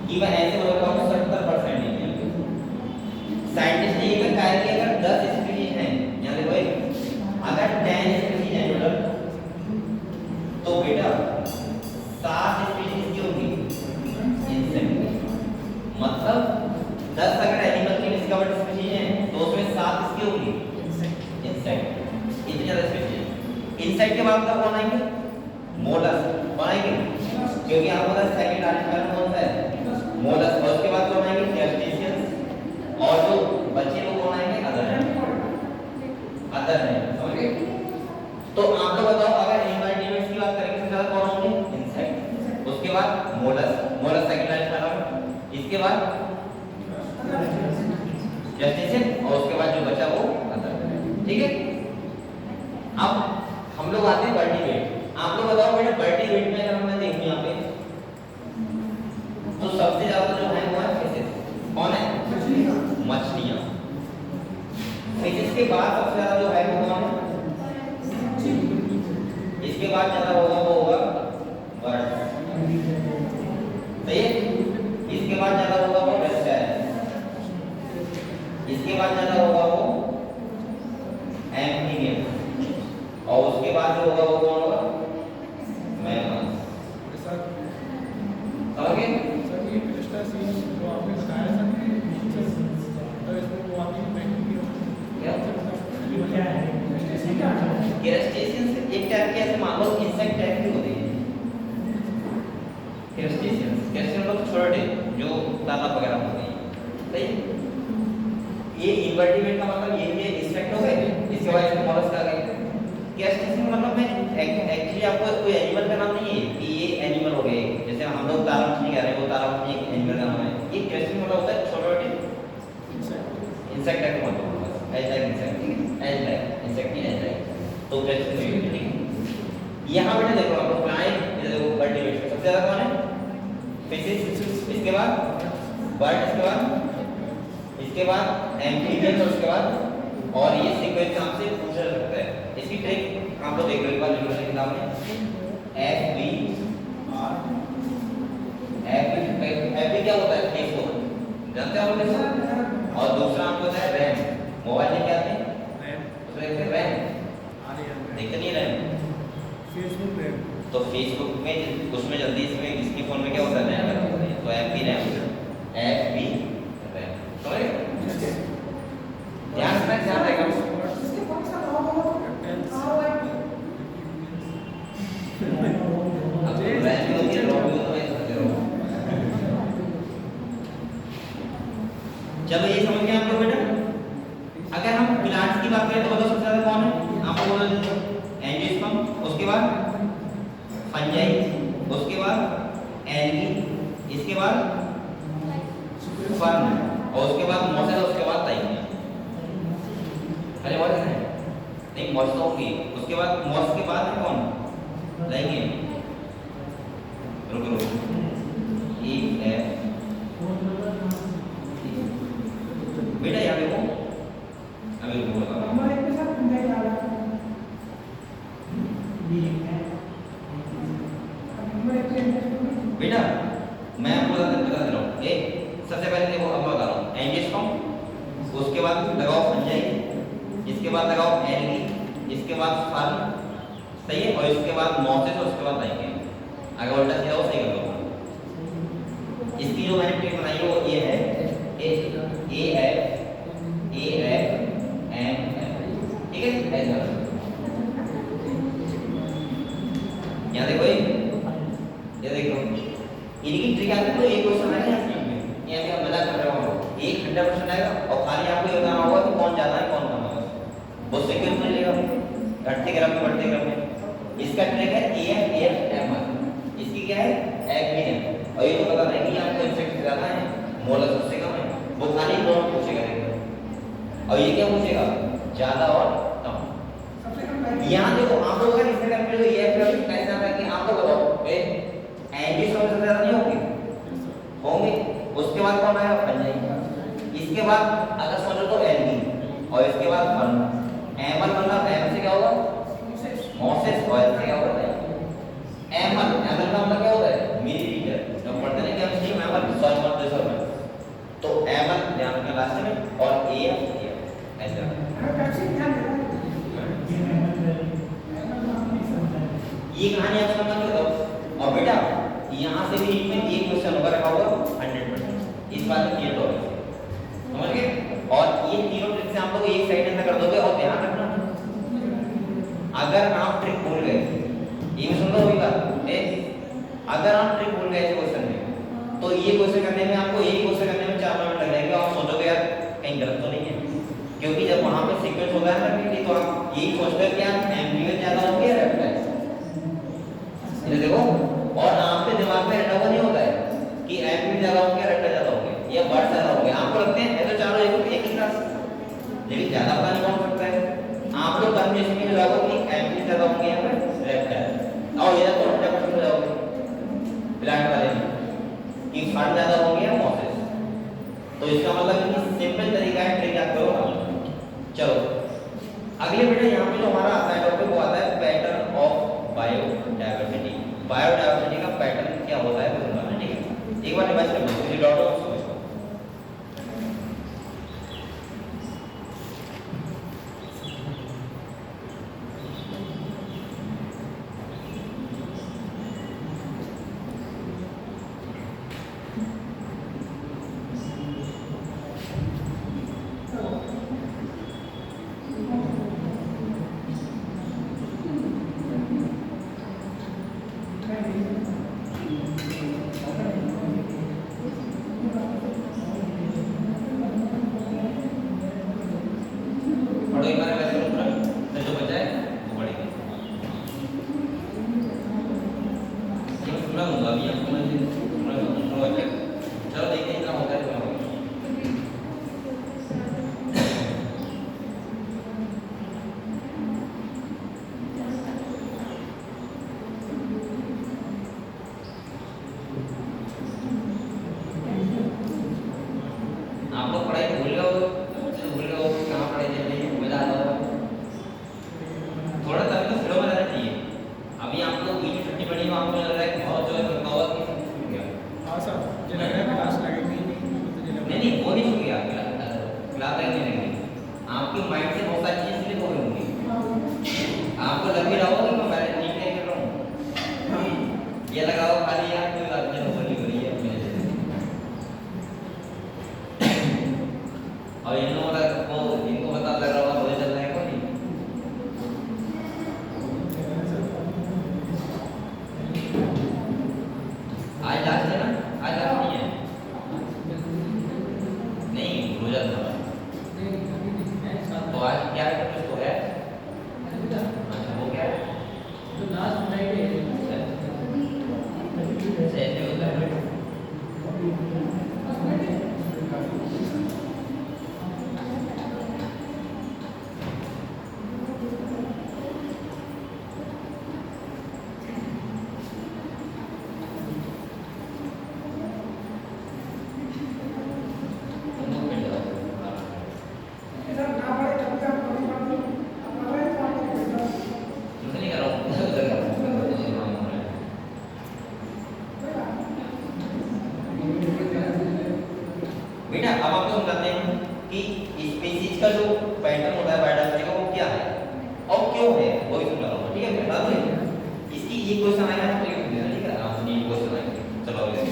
कि मैं ऐसे बोल रहा हूँ 70% है। साइंटिस्ट ने ये कहा है कि अगर 10 स्पीशीज हैं, यहाँ देखो अगर 10 स्पीशीज हैं टोटल, तो बेटा 7 स्पीशीज की होगी इंसेक्ट। मतलब 10 अगर एनिमल की डिस्कवर्ड स्पीशीज हैं तो उसमें 7 इसकी होगी इंसेक्ट, इतनी ज्यादा स्पीशीज। इंसेक्ट के बाद कौन आएंगे? मोलस्क। कौन आएंगे? क्योंकि आपको पता है सेकंड लार्जेस्ट फाइलम कौन सा है? मोलस्क। और उसके बाद कौन आएंगे? क्रस्टेशियंस। और जो बच्चे वो कौन आएंगे? अदर है, समझ गए? तो आप लोग बताओ, अगर इनवर्टिब्रेट्स की बात करेंगे सबसे ज्यादा कौन होंगे? इंसेक्ट। उसके बाद mollusc, mollusc second largest phylum. इसके बाद क्रस्टेशियन, और उसके बाद जो बचा वो अदर। ठीक है, अब हम लोग आते हैं वर्टिब्रेट। आप लोग बताओ बेटा, वर्टिब्रेट में अगर हमने देखूं यहाँ पे तो सबसे ज्यादा जो है वो है फिशेस। कौन है? मछलियां। फिशेस के बाद सबसे ज्यादा जो है वो कौन है? इसके बाद ज्यादा होगा वो होगा बर्ड्स, सही है? इसके बाद ज्यादा होगा वो रेप्टाइल, इसके बाद ज्यादा होगा वो एम्फीबियन, और उसके बाद जो होगा वो कौन होगा? मैमल्स। समझ गए? सर ये क्रस्टेशियंस जो आपने बताया सर, तो इसमें वो आपकी बैक्टीरिया क्या है? क्रस्टेशियंस एक टाइप के ऐसे मान लो इंसेक्ट टाइप के होते हैं। क्रस्टेशियंस, क्रस्टेशियंस लोग छोटे जो तालाब वगैरह होते हैं, सही? ये इनवर्टिब्रेट का मतलब ये है इंसेक्ट हो गए, इसके बाद इसमें मोलस्क आ गए। क्रस्टेशियंस मतलब मैं एक्चुअली आपको कोई एनिमल का नाम नहीं है कि ये एनिमल हो गए, जैसे हम लोग तालाब मछली कह रहे हैं, वो तालाब मछली एक एनिमल का नाम है। ये क्रस्टेशियंस मतलब होता है छोटे-छोटे इंसेक्ट टाइप का मतलब होता है, एज लाइक इंसेक्ट, ठीक है? एज लाइक इंसेक्ट नहीं, एज लाइक। तो क्रस्टेशियंस, ठीक है? यहाँ बेटा देखो आप लोग प्लांट, ये देखो वर्टिब्रेट सबसे ज्यादा कौन है? फिशेस, इसके बाद बर्ड, इसके बाद एम्फीबियन, और उसके बाद, और ये सीक्वेंस आपसे पूछा जा सकता है। इसकी ट्रिक आप लोग देख लो एक बार लिखो किताब में, FB क्या होता है? फेसबुक, जानते हो आप लोग? और दूसरा आपको होता है रैम। मोबाइल में क्या आते हैं? उसमें देखते हैं रैम, देखते नहीं रैम? Facebook RAM. तो फेसबुक में उसमें जल्दी इसमें इसकी फोन में क्या होता है? रैम होता है। तो FB रैम, समझ गए? ध्यान रखना, ध्यान रहेगा। चलो ये समझ गए आप लोग बेटा। अगर हम प्लांट्स की बात करें तो बताओ सबसे ज्यादा कौन है? आपको बोला एंजियोस्पर्म, उसके बाद फंजाई, उसके बाद एल्गी, इसके बाद फर्न, और उसके बाद मॉस, उसके बाद ताइनिया। अरे और है नहीं, मॉस तो होगी, उसके बाद मॉस के बाद है कौन? लाइनिया। रुको E F बेटा यहाँ पे वो अभी रुको बता रहा हूँ। बेटा मैं आपको बता दे रहा हूँ ए सबसे पहले देखो अब मैं बता रहा हूँ एंजियोस्पर्म, उसके बाद लगाओ फंजाई, इसके बाद लगाओ एल्गी, इसके बाद फर्न, सही है, और इसके बाद मॉसेस और उसके बाद लाइकेन। अगर उल्टा सीधा हो सही कर लो। इसकी जो मैंने ट्रिक बनाई है वो ये है ए एफ एम, ठीक है ऐसा। यहाँ देखो ये देखो इनकी ट्रिक आती है तो एक क्वेश्चन आएगा यहाँ पे मजाक कर रहा हूँ, एक 100% आएगा और खाली आपको ये बताना होगा कि कौन ज्यादा है कौन कम है, वो सीक्वेंस में लेगा घटते क्रम में बढ़ते क्रम में। इसका ट्रिक है AF इसकी क्या है एग्रीन, और ये तो पता नहीं कि आपको इंसेक्ट ज्यादा है मोलस उससे कम है, वो खाली दोनों पूछेगा देखो। और ये क्या पूछेगा ज्यादा और कम। यहाँ देखो आप लोगों का इससे करके जो ये कैसे आता है कि आप लोग बताओ एंटी सबसे ज्यादा नहीं होंगे, उसके बाद कौन आएगा फंजाई, इसके बाद अगर सोचो तो एल्गी, और इसके बाद फर्न। एमल मतलब एम से क्या होगा मॉसेस, और एल से क्या होगा एमल, एमल का मतलब क्या होता है मिलीलीटर, जब पढ़ते हैं केमिस्ट्री में एमल सॉरी मत दे सर, तो एमल ध्यान रखना लास्ट में, और एएफ ऐसा। ये कहानी आप समझ लो तो। और बेटा यहाँ से भी इसमें एक क्वेश्चन होगा रखा होगा 100%, इस बात में क्लियर हो गया समझ गए। और ये तीनों ट्रिक से आप लोग एक साइड में कर दोगे, और ध्यान रखना अगर आप ट्रिक भूल गए, ये सुन लो बात अगर आप ट्रिक भूल गए इस क्वेश्चन में तो ये क्वेश्चन करने में आपको एक क्वेश्चन करने में 4 मिनट लग जाएंगे, आप सोचोगे यार कहीं गलत तो नहीं है, क्योंकि जब वहां पे सीक्वेंस होता है ना तो आप यही सोचते हैं कि यार एम्पलीट्यूड ज्यादा हो गया रेफ्लेक्स, ये देखो, और आपके दिमाग में ऐसा नहीं होता है कि एम्पलीट्यूड ज्यादा हो गया रेफ्लेक्स ज्यादा हो गया या बर्ड ज्यादा हो गया, आपको लगते हैं ऐसे चारों एक ही क्लास, लेकिन ज्यादा पता नहीं कौन सकता है। आप लोग कंफ्यूजन में जाओगे कि एम्पलीट्यूड ज्यादा हो गया है रेफ्लेक्स, और ये तो 100% हो जाओगे प्लांट वाले में कि फर्न ज्यादा हो गया मॉसेस, तो इसका मतलब कि सिंपल तरीका है ट्रिक याद करो। चलो अगले बेटा यहाँ पे जो हमारा आता है टॉपिक वो आता है पैटर्न ऑफ बायोडायवर्सिटी। बायोडायवर्सिटी का पैटर्न क्या होता है वो समझना, ठीक है, एक बार रिवाइज कर लो किसी डॉट ऑफ अब आपको समझाते हैं कि स्पीसीज का जो पैटर्न होता है बायोडायवर्सिटी का वो क्या है और क्यों है वो भी समझा रहा हूँ, ठीक है। बता दो इसकी ये क्वेश्चन आया है तो ये समझना, ठीक है। आप ये क्वेश्चन आएंगे, चलो आगे।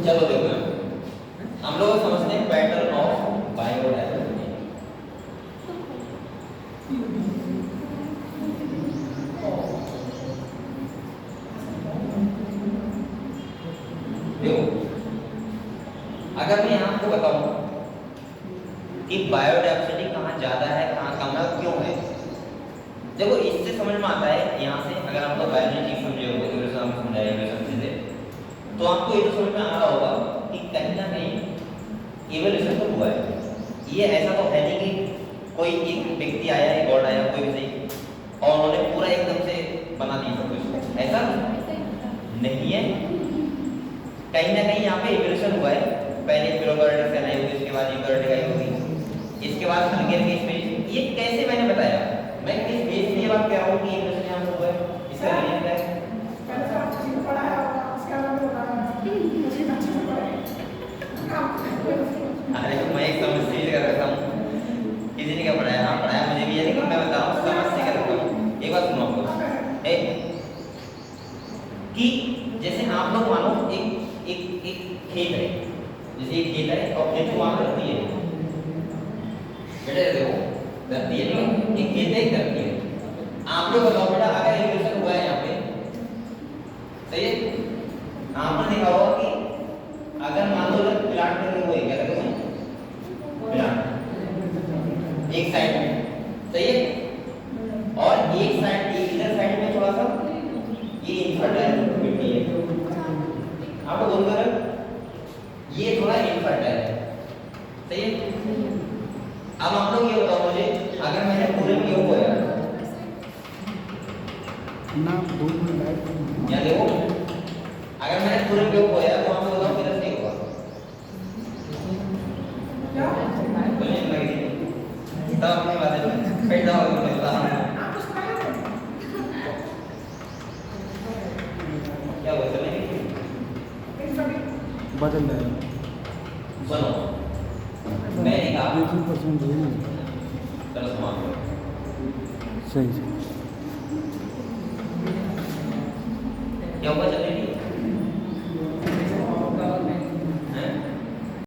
चलो देखो हम लोग समझते हैं पैटर्न ऑफ बायोडायवर्सिटी। देखो अगर मैं आपको बताऊं कि बायोडायवर्सिटी कहाँ ज्यादा है कहाँ कम है क्यों है, देखो इससे समझ में आता है। यहाँ से अगर आप लोग बायोलॉजी समझे हो एवोल्यूशन समझाया एवोल्यूशन से, तो आपको ये तो समझ में आ रहा होगा कि कहीं ना कहीं एवोल्यूशन तो हुआ है। ये ऐसा तो है नहीं कि कोई एक व्यक्ति आया है, गॉड आया कोई भी सही, और उन्होंने पूरा एकदम से बना दिया सब कुछ, ऐसा नहीं है। कहीं ना कहीं यहाँ पे एवोल्यूशन हुआ है। पहले प्रोकैरियोटिक सेल आई होगी, इसके बाद यूकैरियोटिक आई होगी, इसके बाद हल्के हल्के स्टेज। ये कैसे मैंने बताया, मैं किस बेस पे ये बात कह रहा हूँ कि एवोल्यूशन यहाँ पे हुआ है, इसका रीजन क्या है? अरे मैं एक समझ से कर रखा हूँ, किसी ने क्या पढ़ाया? हाँ पढ़ाया मुझे भी है, लेकिन मैं बता रहा हूँ समझ से कर रखा हूँ। एक बात सुनो आपको कि जैसे आप लोग मानो एक खेत है, जैसे एक खेत है और खेत को वहाँ धरती है, बेटा देखो धरती है, एक खेत है एक धरती है। आप लोग बताओ बेटा अगर एवोल्यूशन हुआ है यहाँ पे, सही है, आपने देखा होगा कि अगर मान लो प्लांट में वो क्या लगे प्लांट एक साइड में, सही है, और एक साइड इधर साइड में थोड़ा सा ये इनफर्टाइल मिट्टी है, आपको बोल कर ये थोड़ा इनफर्टाइल है, सही है। अब आप लोग ये बताओ मुझे, अगर मैंने पूरे में ये बोया ना दो मिनट या देखो अगर मैंने पूरे में ये बोया तो आपको बताओ किधर से होगा? बोलिए लगी तब अपनी बातें बैठ जाओ, मैं बता रहा हूँ क्या हुआ चलेंगे बदल रहा है। सुनो मैंने कहा 2% चलो समाप्त सही क्या होगा चलेंगे